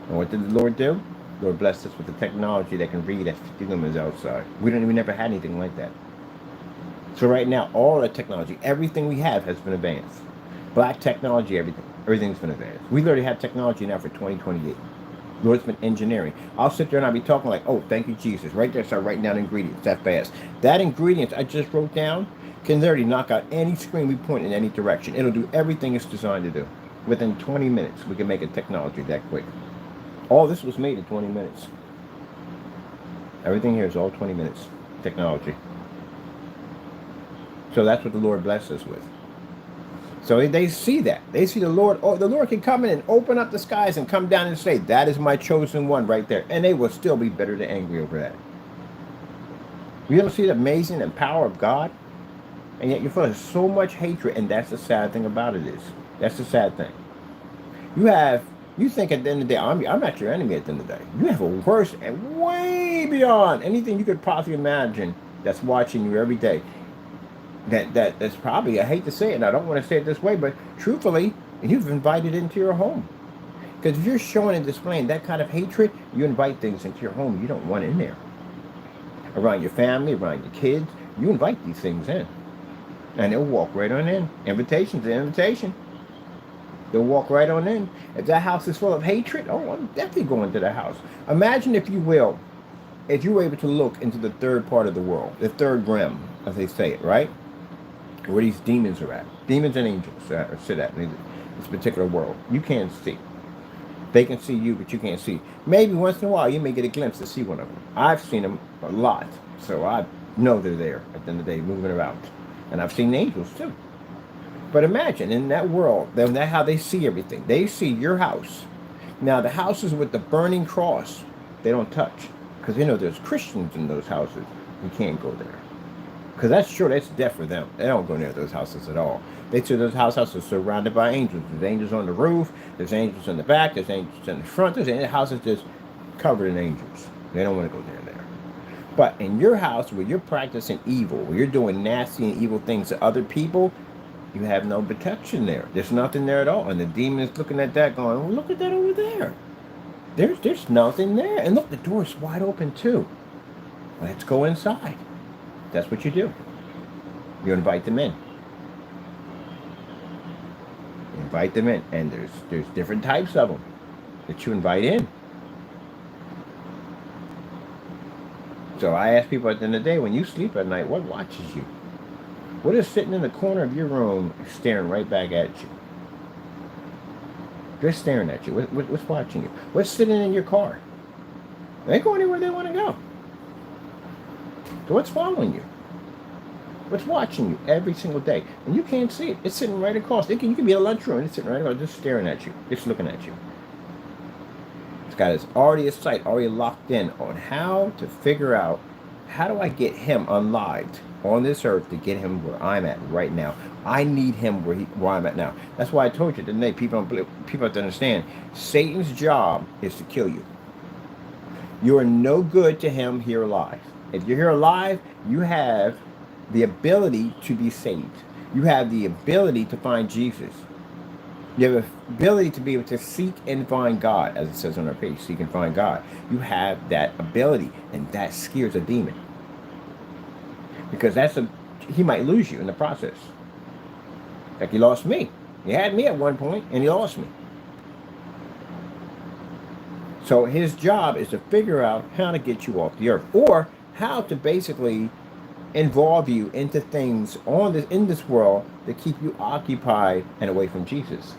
And what did the Lord do? The Lord blessed us with the technology that can read at 50 lumens outside. We never had anything like that. So right now, all the technology, everything we have has been advanced. Black technology, everything's been advanced. We literally have technology now for 2028. Lord's been engineering. I'll sit there and I'll be talking like, oh, thank you, Jesus. Right there, start writing down ingredients that fast. That ingredients I just wrote down can literally knock out any screen we point in any direction. It'll do everything it's designed to do. Within 20 minutes, we can make a technology that quick. All this was made in 20 minutes. Everything here is all 20 minutes technology. So that's what the Lord blessed us with. So they see that. They see the Lord. Oh, the Lord can come in and open up the skies and come down and say, that is my chosen one right there. And they will still be bitter and angry over that. You don't see the amazing and power of God? And yet you're full of so much hatred. And that's the sad thing about it is. That's the sad thing. You think at the end of the day, I'm not your enemy at the end of the day. You have a worse and way beyond anything you could possibly imagine that's watching you every day. That's probably, I hate to say it, and I don't want to say it this way, but truthfully, you've invited into your home. Because if you're showing and displaying that kind of hatred, you invite things into your home you don't want in there. Around your family, around your kids, you invite these things in. And they'll walk right on in. Invitation's an invitation. They'll walk right on in. If that house is full of hatred, oh, I'm definitely going to that house. Imagine, if you will, if you were able to look into the third part of the world, the third realm, as they say it, right? Where these demons are at. Demons and angels sit at in this particular world. You can't see. They can see you, but you can't see. Maybe once in a while you may get a glimpse to see one of them. I've seen them a lot, so I know they're there at the end of the day, moving around. And I've seen angels too. But imagine in that world, that's how they see everything. They see your house. Now the houses with the burning cross, they don't touch, because they know there's Christians in those houses. You can't go there. Because that's sure, that's death for them. They don't go near those houses at all. They see those houses are surrounded by angels. There's angels on the roof. There's angels in the back. There's angels in the front. There's houses just covered in angels. They don't want to go near there. But in your house, where you're practicing evil, where you're doing nasty and evil things to other people, you have no protection there. There's nothing there at all. And the demon is looking at that going, well, look at that over there. There's nothing there. And look, the door's wide open too. Let's go inside. That's what you do. You invite them in. You invite them in. And there's different types of them that you invite in. So I ask people at the end of the day, when you sleep at night, what watches you? What is sitting in the corner of your room staring right back at you? They're staring at you. What's watching you? What's sitting in your car? They ain't going anywhere they want to go. So what's following you? What's watching you every single day? And you can't see it. It's sitting right across. You can be in a lunchroom and it's sitting right across, just staring at you. It's looking at you. It's got already a sight, already locked in on how to figure out, how do I get him unlived on this earth to get him where I'm at right now? I need him where I'm at now. That's why I told you today, people have to understand, Satan's job is to kill you. You are no good to him here alive. If you're here alive, you have the ability to be saved. You have the ability to find Jesus. You have the ability to be able to seek and find God, as it says on our page, seek and find God. You have that ability, and that scares a demon. Because he might lose you in the process. Like he lost me. He had me at one point, and he lost me. So his job is to figure out how to get you off the earth, or how to basically involve you into things in this world that keep you occupied and away from Jesus.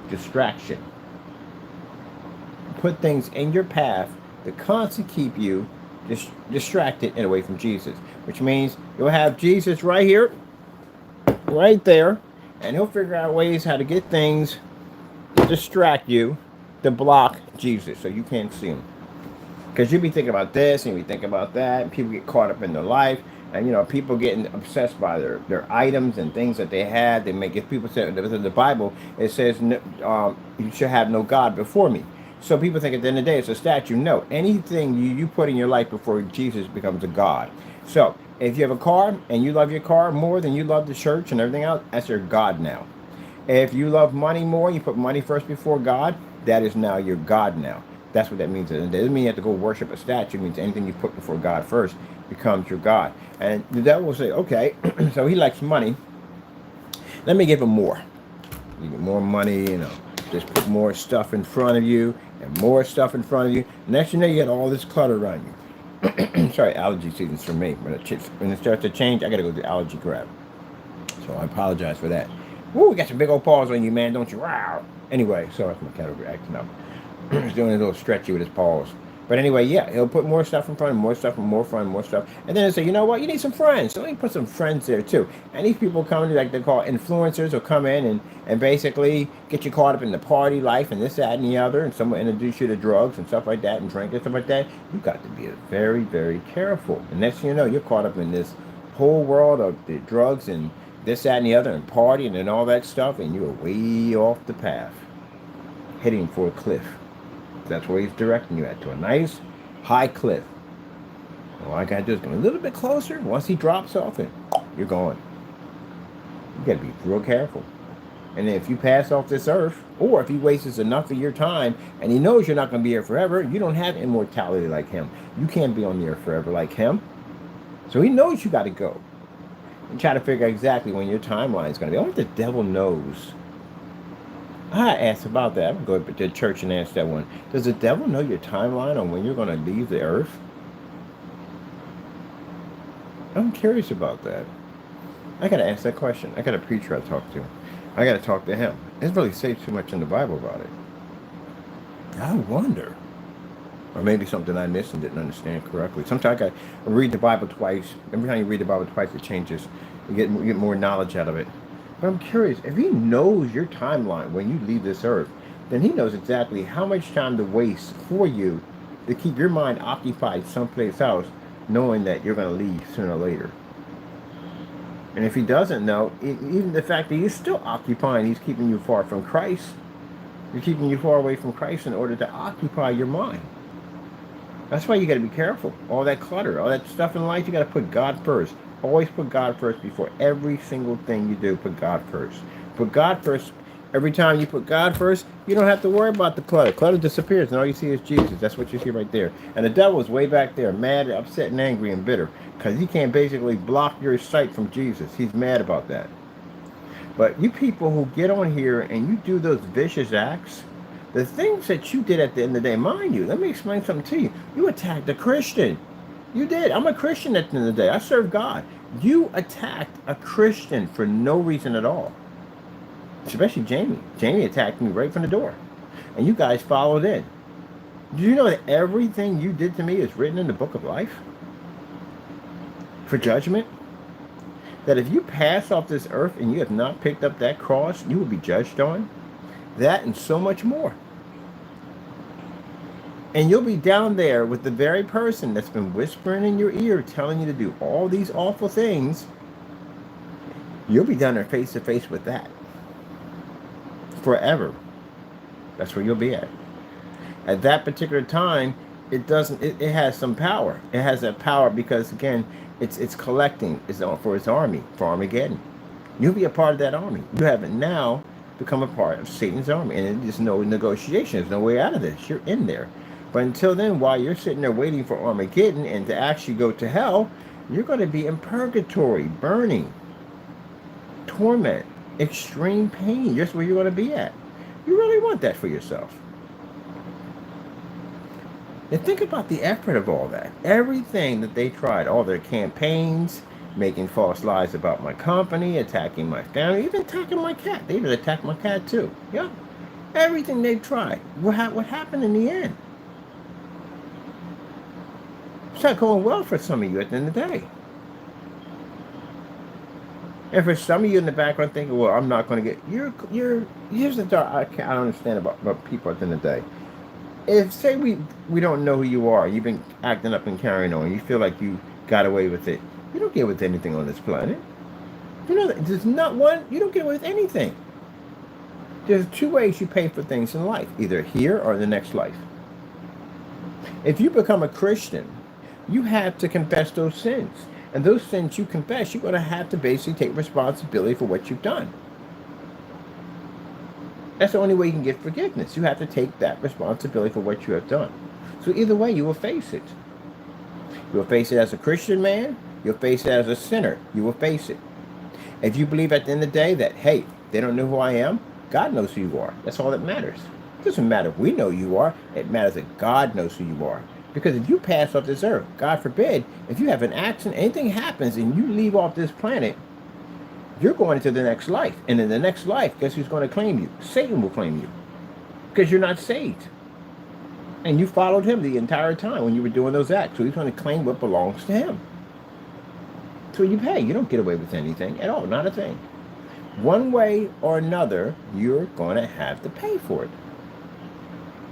Distraction. Put things in your path that constantly keep you distracted and away from Jesus, which means you'll have Jesus right here, right there, and he'll figure out ways how to get things to distract you, to block Jesus so you can't see him. Because you'll be thinking about this and you'll be thinking about that, and people get caught up in their life, and people getting obsessed by their items and things that they have. They make it. People say in the Bible it says you should have no God before me. So people think at the end of the day it's a statue. No, anything you put in your life before Jesus becomes a God. So if you have a car and you love your car more than you love the church and everything else, that's your God now. If you love money more, you put money first before God, that is now your God now. That's what that means. It doesn't mean you have to go worship a statue. It means anything you put before God first becomes your God. And the devil will say, okay, so he likes money. Let me give him more. You get more money, just put more stuff in front of you and more stuff in front of you. Next you know, you got all this clutter around you. Sorry, allergy season's for me. When it starts to change, I got to go to allergy grab. So I apologize for that. Woo, we got some big old paws on you, man, don't you? Wow. Anyway, sorry for my cat acting up. He's doing a little stretchy with his paws. But anyway, yeah, he'll put more stuff in front, more stuff, more fun, more stuff. And then he'll say, you know what, you need some friends. So let me put some friends there too. And these people come, like they call influencers, will come in and basically get you caught up in the party life and this, that, and the other. And someone introduce you to drugs and stuff like that and drink and stuff like that. You've got to be very, very careful. And next thing you know, you're caught up in this whole world of the drugs and this, that, and the other and partying and all that stuff. And you're way off the path, heading for a cliff. That's where he's directing you at, to a nice high cliff. All I gotta do is go a little bit closer. Once he drops off, and you're going. You gotta be real careful. And then if you pass off this earth, or if he wastes enough of your time, and he knows you're not gonna be here forever, you don't have immortality like him. You can't be on the earth forever like him. So he knows you gotta go. And try to figure out exactly when your timeline is gonna be. I wonder if the devil knows. I asked about that. I'm going to church and ask that one. Does the devil know your timeline on when you're going to leave the earth? I'm curious about that. I gotta ask that question. I got a preacher I talk to. I gotta talk to him. It really says too much in the Bible about it. I wonder. Or maybe something I missed and didn't understand correctly. Sometimes I got to read the Bible twice. Every time you read the Bible twice, it changes. You get more knowledge out of it. But I'm curious, if he knows your timeline when you leave this earth, then he knows exactly how much time to waste for you to keep your mind occupied someplace else, knowing that you're going to leave sooner or later. And if he doesn't know, even the fact that he's still occupying, he's keeping you far from Christ. You're keeping you far away from Christ in order to occupy your mind. That's why you got to be careful. All that clutter, all that stuff in life, you got to put God first. Always put God first before every single thing you do. Put God first. Put God first. Every time you put God first, you don't have to worry about the clutter. Clutter disappears, and all you see is Jesus. That's what you see right there. And the devil is way back there, mad, upset, and angry, and bitter, because he can't basically block your sight from Jesus. He's mad about that. But you people who get on here and you do those vicious acts, the things that you did at the end of the day, mind you, let me explain something to you. You attacked a Christian. You did. I'm a Christian at the end of the day. I serve God. You attacked a Christian for no reason at all. Especially Jamie. Jamie attacked me right from the door. And you guys followed in. Do you know that everything you did to me is written in the book of life? For judgment? That if you pass off this earth and you have not picked up that cross, you will be judged on. That and so much more. And you'll be down there with the very person that's been whispering in your ear, telling you to do all these awful things. You'll be down there face to face with that. Forever. That's where you'll be at. At that particular time, it has some power. It has that power because, again, it's collecting for its army, for Armageddon. You'll be a part of that army. You haven't now become a part of Satan's army. And there's no negotiation. There's no way out of this. You're in there. But until then, while you're sitting there waiting for Armageddon and to actually go to hell, you're going to be in purgatory, burning, torment, extreme pain. That's where you're going to be at. You really want that for yourself. And think about the effort of all that. Everything that they tried, all their campaigns, making false lies about my company, attacking my family, even attacking my cat. They even attacked my cat too. Yeah. Everything they tried. What happened in the end? It's not going well for some of you at the end of the day. And for some of you in the background thinking, well, I'm not going to get... Here's the thought I don't understand about people at the end of the day. If, say, we don't know who you are, you've been acting up and carrying on, you feel like you got away with it, you don't get away with anything on this planet. You know that there's not one, you don't get away with anything. There's two ways you pay for things in life, either here or the next life. If you become a Christian, you have to confess those sins. And those sins you confess, you're going to have to basically take responsibility for what you've done. That's the only way you can get forgiveness. You have to take that responsibility for what you have done. So either way, you will face it. You will face it as a Christian man. You'll face it as a sinner. You will face it. If you believe at the end of the day that, hey, they don't know who I am, God knows who you are. That's all that matters. It doesn't matter if we know who you are. It matters that God knows who you are. Because if you pass off this earth, God forbid, if you have an accident, anything happens and you leave off this planet, you're going into the next life. And in the next life, guess who's going to claim you? Satan will claim you. Because you're not saved. And you followed him the entire time when you were doing those acts. So he's going to claim what belongs to him. So you pay. You don't get away with anything at all. Not a thing. One way or another, you're going to have to pay for it.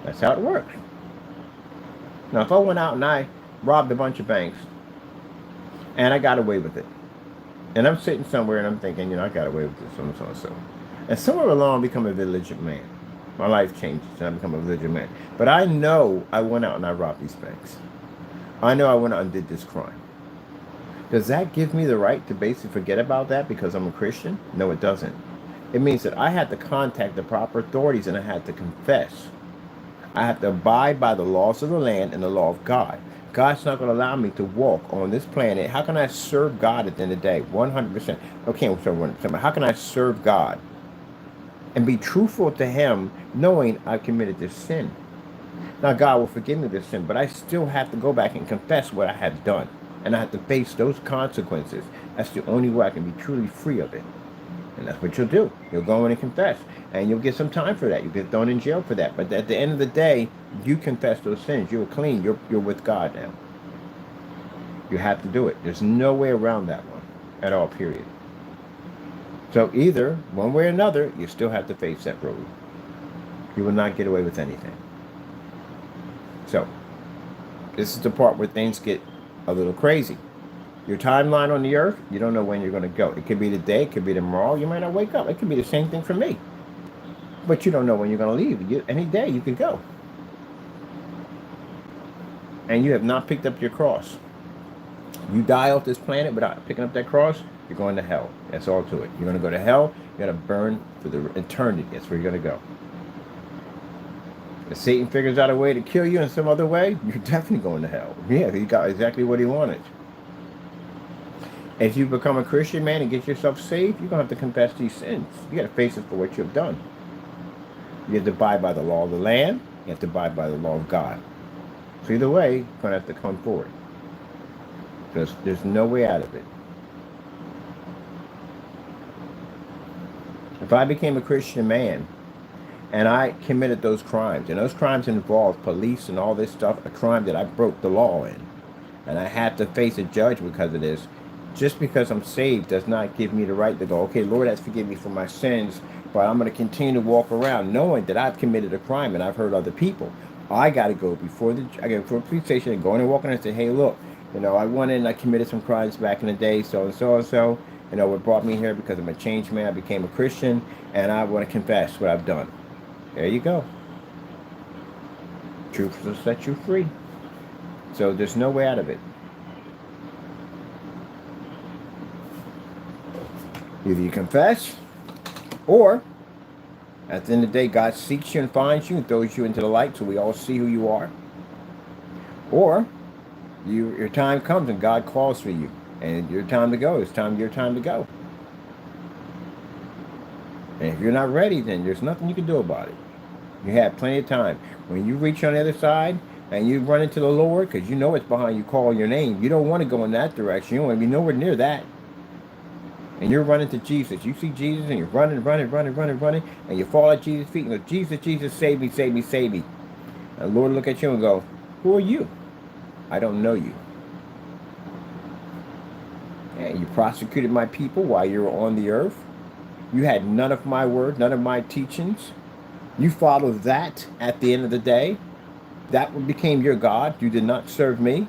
That's how it works. Now, if I went out and I robbed a bunch of banks and I got away with it, and I'm sitting somewhere and I'm thinking, I got away with this, so and so and so. And somewhere along I become a religious man. My life changes and I become a religious man. But I know I went out and I robbed these banks. I know I went out and did this crime. Does that give me the right to basically forget about that because I'm a Christian? No, it doesn't. It means that I had to contact the proper authorities and I had to confess. I have to abide by the laws of the land and the law of God. God's not going to allow me to walk on this planet. How can I serve God at the end of the day? 100%. Okay, I'm sorry, 100%. But how can I serve God and be truthful to him knowing I've committed this sin? Now, God will forgive me this sin, but I still have to go back and confess what I have done. And I have to face those consequences. That's the only way I can be truly free of it. And that's what you'll do. You'll go in and confess. And you'll get some time for that. You'll get thrown in jail for that. But at the end of the day, you confess those sins. You're clean. You're with God now. You have to do it. There's no way around that one at all, period. So either, one way or another, you still have to face that road. You will not get away with anything. So, this is the part where things get a little crazy. Your timeline on the earth, you don't know when you're going to go. It could be today, it could be tomorrow. You might not wake up. It could be the same thing for me. But you don't know when you're going to leave. Any day you could go. And you have not picked up your cross. You die off this planet without picking up that cross, you're going to hell. That's all to it. You're going to go to hell. You're going to burn for the eternity. That's where you're going to go. If Satan figures out a way to kill you in some other way, you're definitely going to hell. Yeah, he got exactly what he wanted. If you become a Christian, man, and get yourself saved, you're going to have to confess these sins. You got to face it for what you've done. You have to abide by the law of the land. You have to abide by the law of God. So either way, you're going to have to come forward. Because there's no way out of it. If I became a Christian man, and I committed those crimes, and those crimes involved police and all this stuff, a crime that I broke the law in, and I had to face a judge because of this, just because I'm saved does not give me the right to go, okay, Lord has forgiven me for my sins, but I'm going to continue to walk around knowing that I've committed a crime and I've hurt other people. I got to go before the police station and go in and walk in and say, hey, look, I went in and I committed some crimes back in the day, so and so and so. What brought me here because I'm a changed man. I became a Christian, and I want to confess what I've done. There you go. Truth will set you free. So there's no way out of it. Either you confess, or at the end of the day, God seeks you and finds you and throws you into the light so we all see who you are. Or your time comes and God calls for you. And your time to go. It's your time to go. And if you're not ready, then there's nothing you can do about it. You have plenty of time. When you reach on the other side and you run into the Lord, because you know it's behind you calling your name, you don't want to go in that direction. You don't want to be nowhere near that. And you're running to Jesus. You see Jesus and you're running, and you fall at Jesus' feet and go, Jesus, Jesus, save me, save me, save me. And the Lord will look at you and go, who are you? I don't know you. And you persecuted my people while you were on the earth. You had none of my word, none of my teachings. You followed that at the end of the day. That became your God. You did not serve me.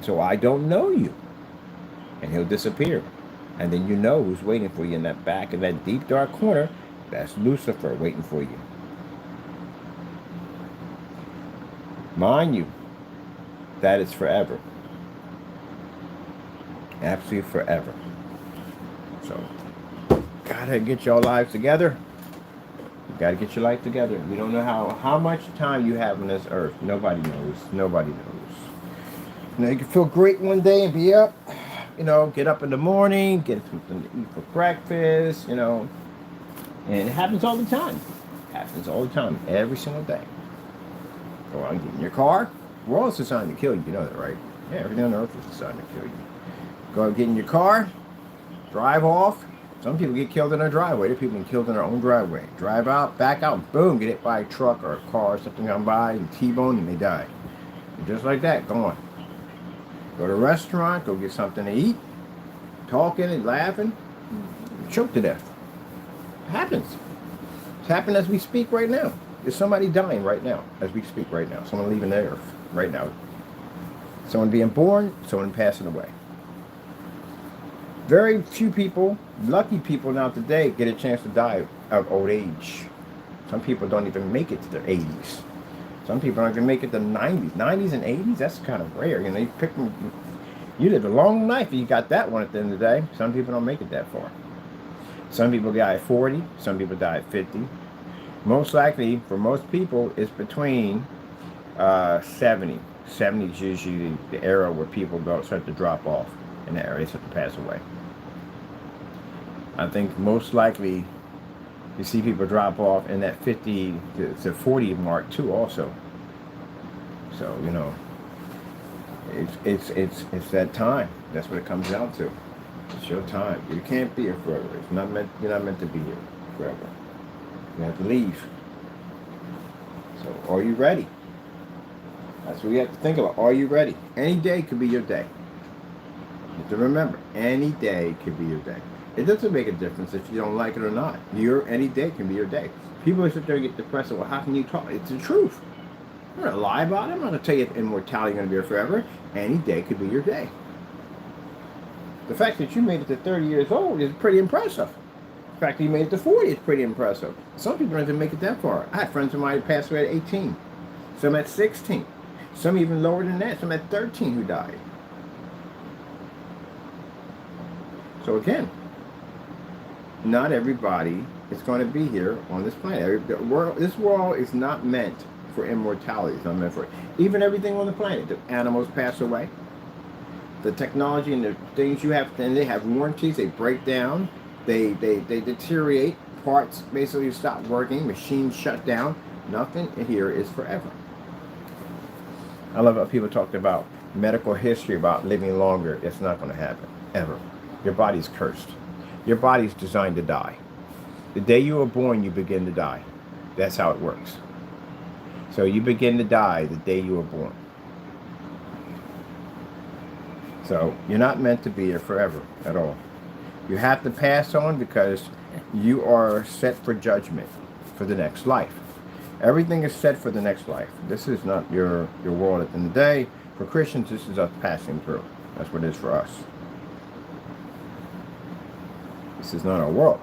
So I don't know you. And he'll disappear. And then you know who's waiting for you in that back, in that deep dark corner. That's Lucifer waiting for you. Mind you, that is forever. Absolutely forever. So, gotta get your lives together. You gotta get your life together. You don't know how much time you have on this earth. Nobody knows. Nobody knows. You can feel great one day and be up. Get up in the morning, get something to eat for breakfast. And it happens all the time. It happens all the time, every single day. Go out and get in your car. We're all designed to kill you. You know that, right? Yeah, everything on earth is designed to kill you. Go out, get in your car, drive off. Some people get killed in their driveway. Other people get killed in their own driveway. Drive out, back out, boom, get hit by a truck or a car or something come by, and T-bone, and they die. And just like that, gone. Go to a restaurant, go get something to eat, talking and laughing, choke to death. It happens. It's happening as we speak right now. There's somebody dying right now, as we speak right now. Someone leaving the earth right now. Someone being born, someone passing away. Very few people, lucky people now today, get a chance to die of old age. Some people don't even make it to their 80s. Some people don't even make it to 90s. 90s and 80s, that's kind of rare. You live a long life and you got that one at the end of the day. Some people don't make it that far. Some people die at 40. Some people die at 50. Most likely, for most people, it's between 70. 70 is usually the era where people start to drop off in that area, start to pass away. I think most likely you see people drop off in that 50 to 40 mark too also. So, It's that time. That's what it comes down to. It's your time. You can't be here forever. It's not meant. You're not meant to be here forever. You have to leave. So, are you ready? That's what you have to think about. Are you ready? Any day could be your day. You have to remember, any day could be your day. It doesn't make a difference if you don't like it or not. Any day can be your day. People sit there and get depressed. Well, how can you talk? It's the truth. I'm not going to lie about it. I'm not going to tell you if immortality is going to be here forever. Any day could be your day. The fact that you made it to 30 years old is pretty impressive. The fact that you made it to 40 is pretty impressive. Some people don't even make it that far. I had friends of mine who passed away at 18. Some at 16. Some even lower than that. Some at 13 who died. So again, not everybody is going to be here on this planet. This world is not meant for immortality. It's not meant for it. Even everything on the planet. The animals pass away. The technology and the things you have, and they have warranties. They break down. They deteriorate. Parts basically stop working. Machines shut down. Nothing here is forever. I love how people talk about medical history about living longer. It's not going to happen ever. Your body's cursed. Your body's designed to die. The day you were born, you begin to die. That's how it works. So you begin to die the day you were born. So you're not meant to be here forever at all. You have to pass on because you are set for judgment for the next life. Everything is set for the next life. This is not your world at the end of the day. For Christians, this is us passing through. That's what it is for us. This is not our world.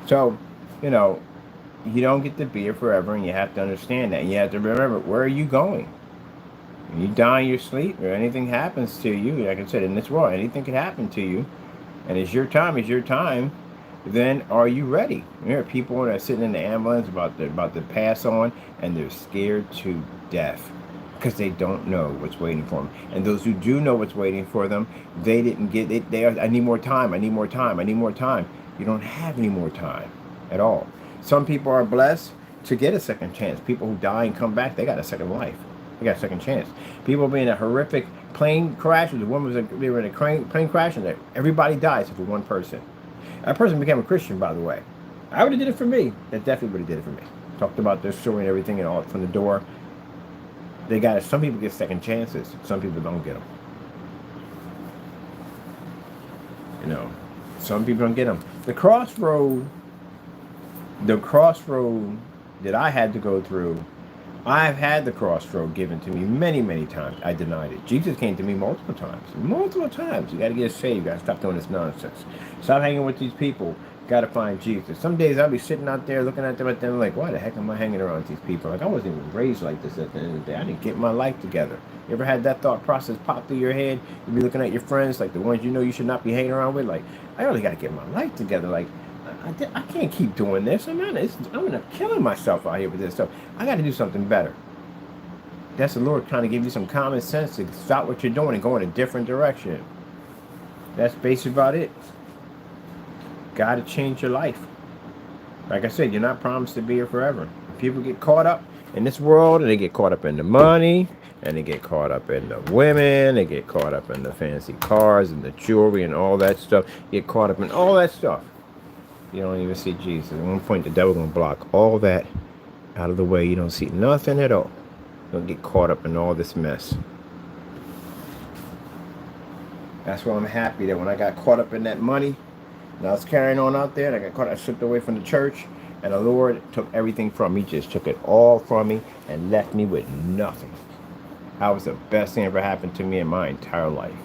So, you don't get to be here forever, and you have to understand that. And you have to remember, where are you going? When you die in your sleep, or anything happens to you, like I said, in this world, anything can happen to you, and it's your time, then are you ready? There are people that are sitting in the ambulance about to pass on, and they're scared to death because they don't know what's waiting for them. And those who do know what's waiting for them, they didn't get it. I need more time. I need more time. I need more time. You don't have any more time at all. Some people are blessed to get a second chance. People who die and come back, they got a second life. They got a second chance. People being in a horrific plane crash. The woman they were in a plane crash, and everybody dies except for one person. That person became a Christian, by the way. I would have did it for me. That definitely would have did it for me. Talked about their story and everything, and all from the door. They got it. Some people get second chances. Some people don't get them. Some people don't get them. The crossroad that I had to go through, I've had the crossroad given to me many, many times. I denied it. Jesus came to me multiple times. Multiple times. You got to get saved. You got to stop doing this nonsense. Stop hanging with these people. Got to find Jesus. Some days I'll be sitting out there looking at them like, why the heck am I hanging around with these people? Like, I wasn't even raised like this at the end of the day. I didn't get my life together. You ever had that thought process pop through your head? You be looking at your friends, like the ones you know you should not be hanging around with, like, I really got to get my life together. Like, I can't keep doing this. I'm killing myself out here with this stuff. I got to do something better. That's the Lord trying to give you some common sense to stop what you're doing and go in a different direction. That's basically about it. Got to change your life. Like I said, you're not promised to be here forever. People get caught up in this world, and they get caught up in the money, and they get caught up in the women, they get caught up in the fancy cars and the jewelry and all that stuff. You get caught up in all that stuff. You don't even see Jesus. At one point, the devil going to block all that out of the way. You don't see nothing at all. You don't get caught up in all this mess. That's why I'm happy that when I got caught up in that money, and I was carrying on out there, and I slipped away from the church, and the Lord took everything from me, just took it all from me, and left me with nothing. That was the best thing ever happened to me in my entire life.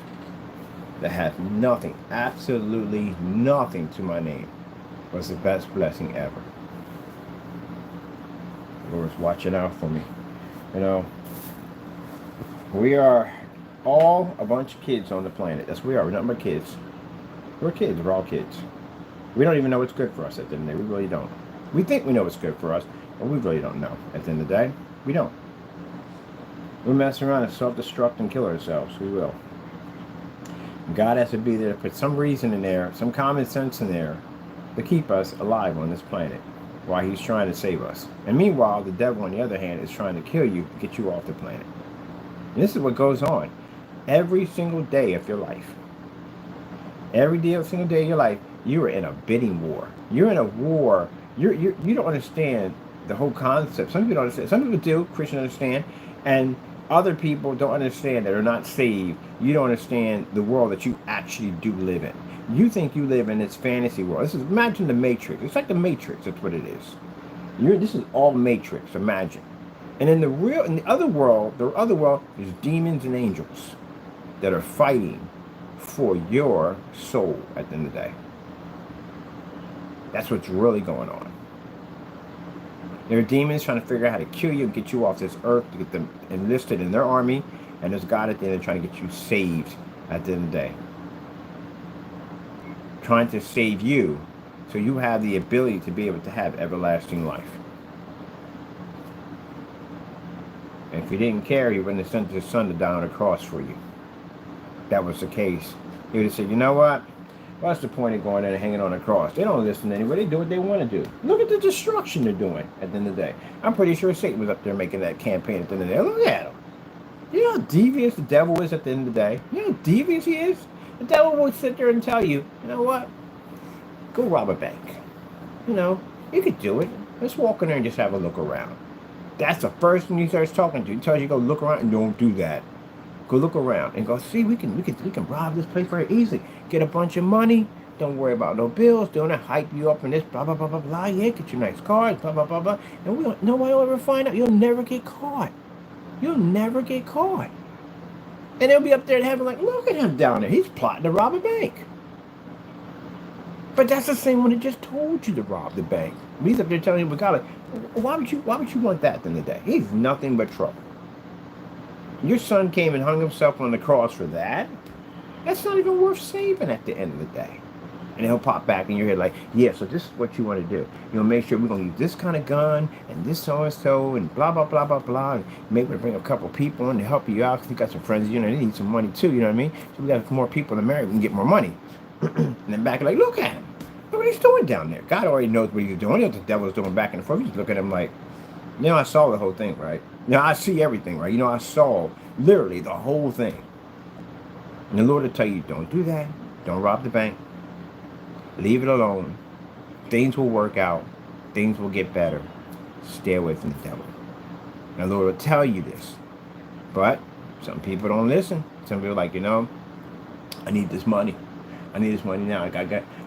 That had nothing, absolutely nothing to my name. It was the best blessing ever. The Lord's watching out for me. We are all a bunch of kids on the planet. That's what we are. We're not but kids. We're kids. We're all kids. We don't even know what's good for us at the end of the day. We really don't. We think we know what's good for us, but we really don't know. At the end of the day, we don't. We'll mess around and self-destruct and kill ourselves. We will. God has to be there to put some reason in there, some common sense in there, to keep us alive on this planet while he's trying to save us. And meanwhile, the devil, on the other hand, is trying to kill you, get you off the planet. And this is what goes on every single day of your life. Every day, single day of your life, you are in a bidding war. You're in a war. You don't understand the whole concept. Some people don't understand. Some people do. Christians understand, and other people don't understand that are not saved. You don't understand the world that you actually do live in. You think you live in this fantasy world. This is imagine the Matrix. It's like the Matrix. That's what it is. This is all Matrix. Imagine. And in the other world, is demons and angels that are fighting for your soul at the end of the day. That's what's really going on. There are demons trying to figure out how to kill you and get you off this earth to get them enlisted in their army. And there's God at the end trying to get you saved at the end of the day. Trying to save you so you have the ability to be able to have everlasting life. And if he didn't care, he wouldn't have sent his son to die on a cross for you. If that was the case, he would have said, you know what? What's the point of going there and hanging on a cross? They don't listen to anybody. They do what they want to do. Look at the destruction they're doing at the end of the day. I'm pretty sure Satan was up there making that campaign at the end of the day. Look at him. You know how devious the devil is at the end of the day? You know how devious he is? The devil will sit there and tell you, you know what? Go rob a bank. You know, you could do it. Let's walk in there and just have a look around. That's the first thing he starts talking to you. He tells you to go look around and don't do that. Go look around and go, see, we can rob this place very easily. Get a bunch of money. Don't worry about no bills. Don't hype you up in this blah blah blah blah blah. Yeah, get you nice cars, blah blah blah blah. And nobody will ever find out. You'll never get caught. You'll never get caught. And they'll be up there and having like, look at him down there. He's plotting to rob a bank. But that's the same one that just told you to rob the bank. He's up there telling you, why would you want that at the end of the day? He's nothing but trouble. Your son came and hung himself on the cross for that. That's not even worth saving at the end of the day. And he'll pop back in your head like, yeah, so this is what you want to do. You'll make sure we're going to use this kind of gun and this so-and-so and blah, blah, blah, blah, blah. And maybe we'll bring a couple people in to help you out because you got some friends, you know, they need some money too, you know what I mean? So we got more people to marry, we can get more money. And then back like, look at him. Look what he's doing down there. God already knows what he's doing. He knows what the devil's doing back and forth. You just look at him like, you know, I saw the whole thing, right? Now I see everything, right? You know, I saw literally the whole thing. And the Lord will tell you, don't do that. Don't rob the bank. Leave it alone. Things will work out. Things will get better. Stay away from the devil. And the Lord will tell you this. But some people don't listen. Some people are like, you know, I need this money. I need this money now. I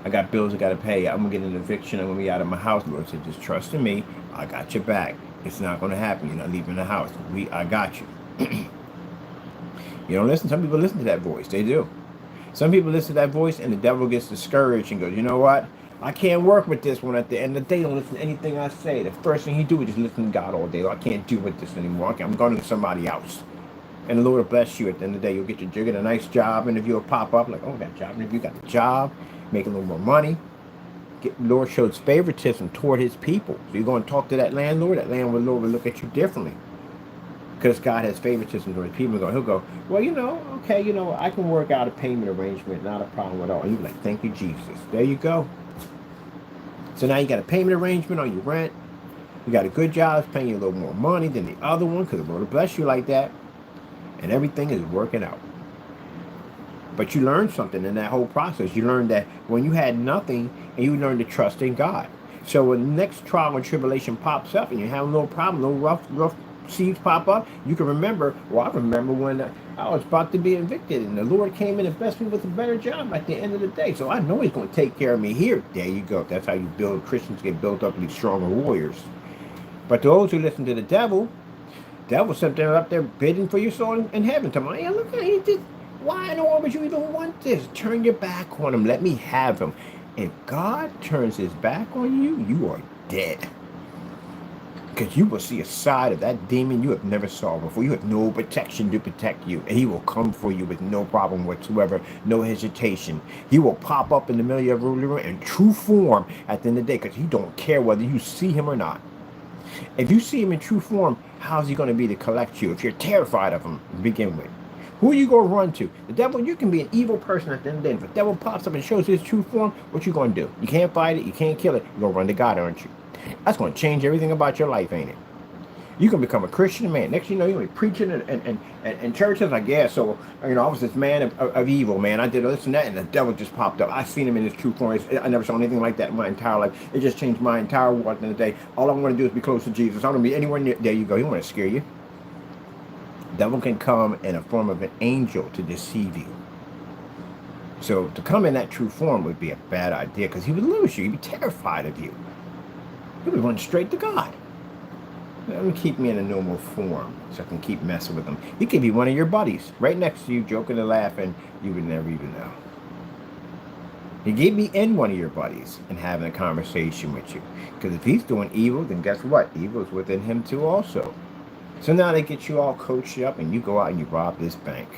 got bills I got to pay. I'm going to get an eviction. I'm going to be out of my house. The Lord said, just trust in me. I got your back. It's not going to happen. You're not leaving the house. I got you. You don't listen. Some people listen to that voice. They do. Some people listen to that voice and the devil gets discouraged and goes, you know what? I can't work with this one at the end of the day. Don't listen to anything I say. The first thing he do is just listen to God all day. I can't deal with this anymore. I'm going to somebody else. And the Lord will bless you at the end of the day. You'll get a nice job interview will pop up like, oh, that job interview, got the job, making a little more money. The Lord shows favoritism toward his people. So you're going to talk to that landlord. That landlord will look at you differently. Because God has favoritism toward his people. He'll go, well, you know, okay, you know, I can work out a payment arrangement. Not a problem at all. And you'll be like, thank you, Jesus. There you go. So now you got a payment arrangement on your rent. You got a good job. It's paying you a little more money than the other one because the Lord will bless you like that. And everything is working out. But you learned something in that whole process. You learned that when you had nothing, and you learned to trust in God. So when the next trial and tribulation pops up, and you have no problem, no rough seeds pop up, you can remember, well, I remember when I was about to be evicted, and the Lord came in and blessed me with a better job at the end of the day. So I know he's going to take care of me here. There you go. That's how you build, Christians get built up to be stronger warriors. But those who listen to the devil something up there bidding for your soul in heaven. Tell me, hey, look at you. Why in the world would you even want this? Turn your back on him. Let me have him. If God turns his back on you, you are dead. Because you will see a side of that demon you have never saw before. You have no protection to protect you. And he will come for you with no problem whatsoever, no hesitation. He will pop up in the middle of your room in true form at the end of the day because he don't care whether you see him or not. If you see him in true form, how's he going to be to collect you if you're terrified of him to begin with? Who are you going to run to? The devil, you can be an evil person at the end of the day. If the devil pops up and shows his true form, what you going to do? You can't fight it. You can't kill it. You're going to run to God, aren't you? That's going to change everything about your life, ain't it? You can become a Christian man. Next thing you know, you're preaching and churches. Like, yeah, so, I was this man of evil, man. I did this and that, and the devil just popped up. I seen him in his true form. I never saw anything like that in my entire life. It just changed my entire world at the end of the day. All I want to do is be close to Jesus. I don't want to be anywhere near. There you go. He want to scare you. The devil can come in a form of an angel to deceive you. So to come in that true form would be a bad idea, because he would lose you. He'd be terrified of you. He would run straight to God. Let him keep me in a normal form so I can keep messing with him. He could be one of your buddies right next to you, joking and laughing. You would never even know. He gave me in one of your buddies and having a conversation with you. Because if he's doing evil, then guess what? Evil is within him too also. So now they get you all coached up and you go out and you rob this bank.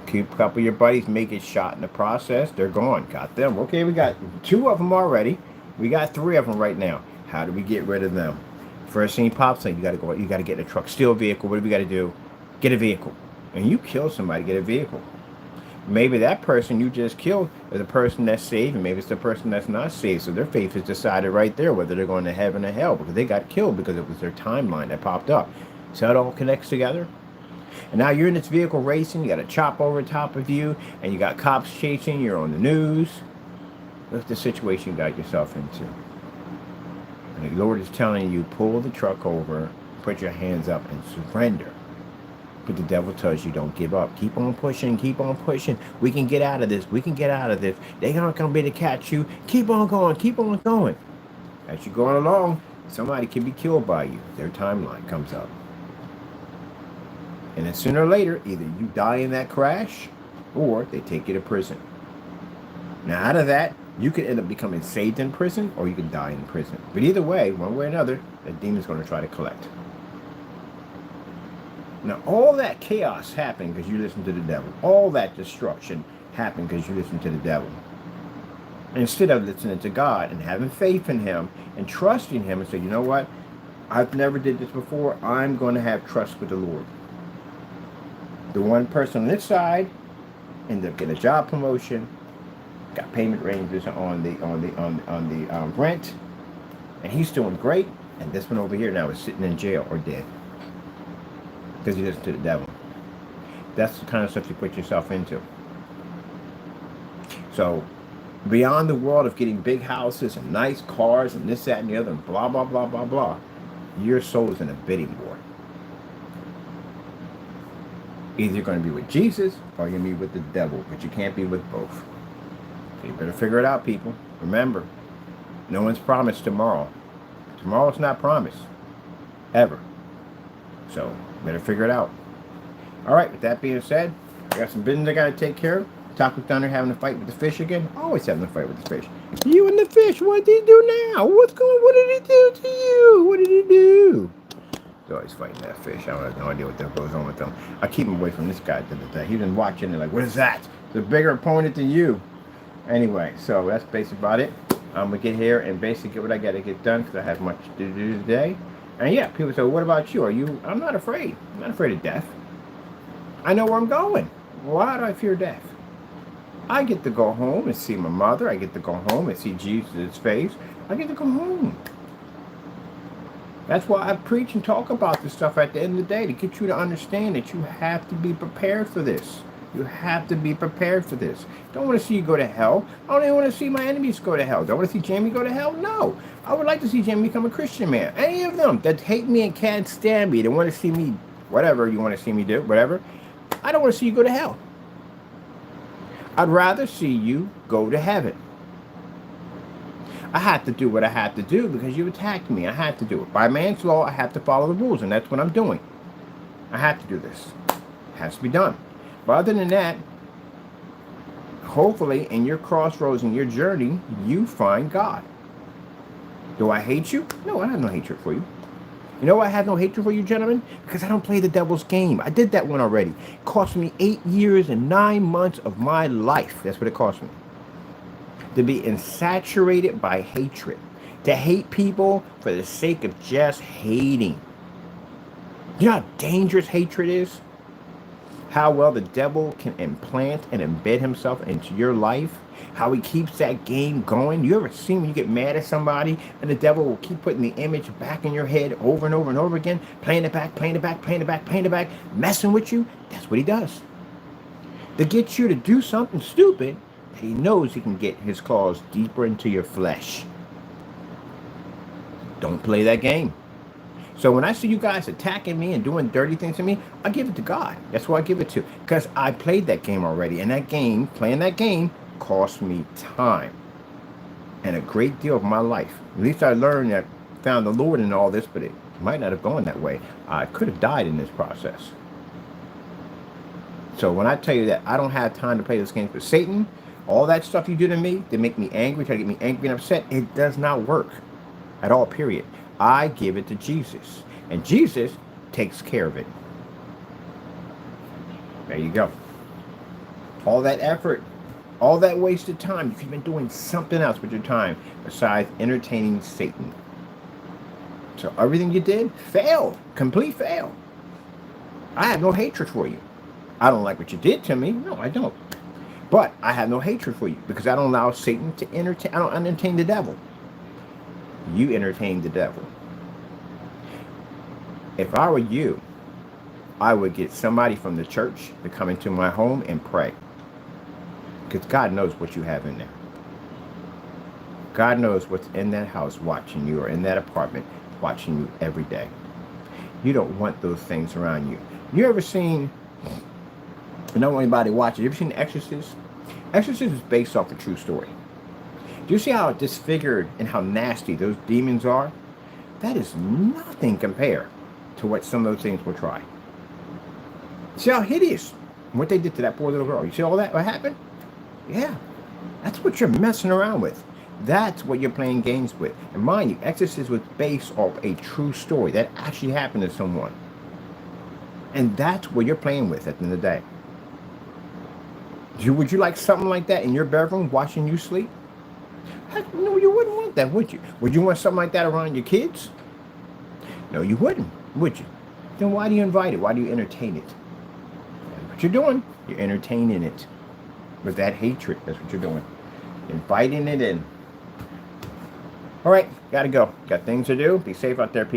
Keep a couple of your buddies, may get shot in the process. They're gone. Got them. Okay, we got 2 of them already. We got 3 of them right now. How do we get rid of them? First thing pops in, you gotta go. You gotta get in a truck, steal a vehicle. What do we gotta do? Get a vehicle. And you kill somebody, get a vehicle. Maybe that person you just killed is a person that's saved, and maybe it's the person that's not saved. So their faith is decided right there whether they're going to heaven or hell, because they got killed because it was their timeline that popped up. So it all connects together. And now you're in this vehicle racing. You got a chop over top of you, and you got cops chasing. You're on the news. That's the situation you got yourself into. And the Lord is telling you, pull the truck over, put your hands up, and surrender. But the devil tells you, don't give up. Keep on pushing, keep on pushing. We can get out of this. We can get out of this. They're not going to be able to catch you. Keep on going, keep on going. As you're going along, somebody can be killed by you. Their timeline comes up. And then sooner or later, either you die in that crash, or they take you to prison. Now, out of that, you could end up becoming saved in prison, or you could die in prison. But either way, one way or another, the demon's going to try to collect. Now, all that chaos happened because you listened to the devil. All that destruction happened because you listened to the devil. Instead of listening to God and having faith in him and trusting him and say, you know what? I've never did this before. I'm going to have trust with the Lord. The one person on this side ended up getting a job promotion, got payment ranges on the rent, and he's doing great. And this one over here now is sitting in jail or dead because he listened to the devil. That's the kind of stuff you put yourself into. So beyond the world of getting big houses and nice cars and this, that, and the other, and blah, blah, blah, blah, blah, your soul is in a bidding war. Either you're going to be with Jesus or you're going to be with the devil, but you can't be with both. So you better figure it out, people. Remember, no one's promised tomorrow. Tomorrow's not promised. Ever. So, better figure it out. Alright, with that being said, I got some business I got to take care of. Taco's down there having a fight with the fish again. Always having a fight with the fish. You and the fish, what did he do now? What did he do to you? What did he do? He's always fighting that fish. I have no idea what goes on with them. I keep him away from this guy today. He's been watching it like, what is that? The bigger opponent than you. Anyway, so that's basically about it. I'm going to get here and basically get what I got to get done because I have much to do today. And yeah, people say, well, what about you? I'm not afraid. I'm not afraid of death. I know where I'm going. Why do I fear death? I get to go home and see my mother. I get to go home and see Jesus' face. I get to go home. That's why I preach and talk about this stuff at the end of the day, to get you to understand that you have to be prepared for this. You have to be prepared for this. Don't want to see you go to hell. I don't even want to see my enemies go to hell. Don't want to see Jamie go to hell? No. I would like to see Jamie become a Christian man. Any of them that hate me and can't stand me, that want to see me, whatever you want to see me do, whatever, I don't want to see you go to hell. I'd rather see you go to heaven. I have to do what I have to do because you attacked me. I have to do it. By man's law, I have to follow the rules, and that's what I'm doing. I have to do this. It has to be done. But other than that, hopefully in your crossroads in your journey, you find God. Do I hate you? No, I have no hatred for you. You know why I have no hatred for you, gentlemen? Because I don't play the devil's game. I did that one already. It cost me 8 years and 9 months of my life. That's what it cost me. To be insaturated by hatred. To hate people for the sake of just hating. You know how dangerous hatred is? how well the devil can implant and embed himself into your life, how he keeps that game going. You ever seen when you get mad at somebody and the devil will keep putting the image back in your head over and over and over again, playing it back, playing it back, playing it back, playing it back, messing with you? That's what he does. To get you to do something stupid that he knows he can get his claws deeper into your flesh. Don't play that game. So when I see you guys attacking me and doing dirty things to me, I give it to God. That's who I give it to. Because I played that game already. And that game, playing that game, cost me time. And a great deal of my life. At least I learned that, found the Lord in all this, but it might not have gone that way. I could have died in this process. So when I tell you that I don't have time to play this game for Satan, all that stuff you do to me, to make me angry, try to get me angry and upset, it does not work at all, period. I give it to Jesus. And Jesus takes care of it. There you go. All that effort, all that wasted time, you could have been doing something else with your time besides entertaining Satan. So everything you did failed. Complete fail. I have no hatred for you. I don't like what you did to me. No, I don't. But I have no hatred for you because I don't allow Satan to entertain. I don't entertain the devil. You entertain the devil. If I were you, I would get somebody from the church to come into my home and pray. Because God knows what you have in there. God knows what's in that house watching you, or in that apartment watching you every day. You don't want those things around you. You ever seen, I don't want anybody watching, you ever seen Exorcist? Exorcist is based off a true story. Do you see how disfigured and how nasty those demons are? That is nothing compared to what some of those things will try. See how hideous what they did to that poor little girl. You see all that what happened? Yeah. That's what you're messing around with. That's what you're playing games with. And mind you, Exorcist was based off a true story that actually happened to someone. And that's what you're playing with at the end of the day. Would you like something like that in your bedroom watching you sleep? Heck, no, you wouldn't want that, would you? Would you want something like that around your kids? No, you wouldn't, would you? Then why do you invite it? Why do you entertain it? That's what you're doing. You're entertaining it with that hatred. That's what you're doing. Inviting it in. All right, gotta go. Got things to do. Be safe out there, people.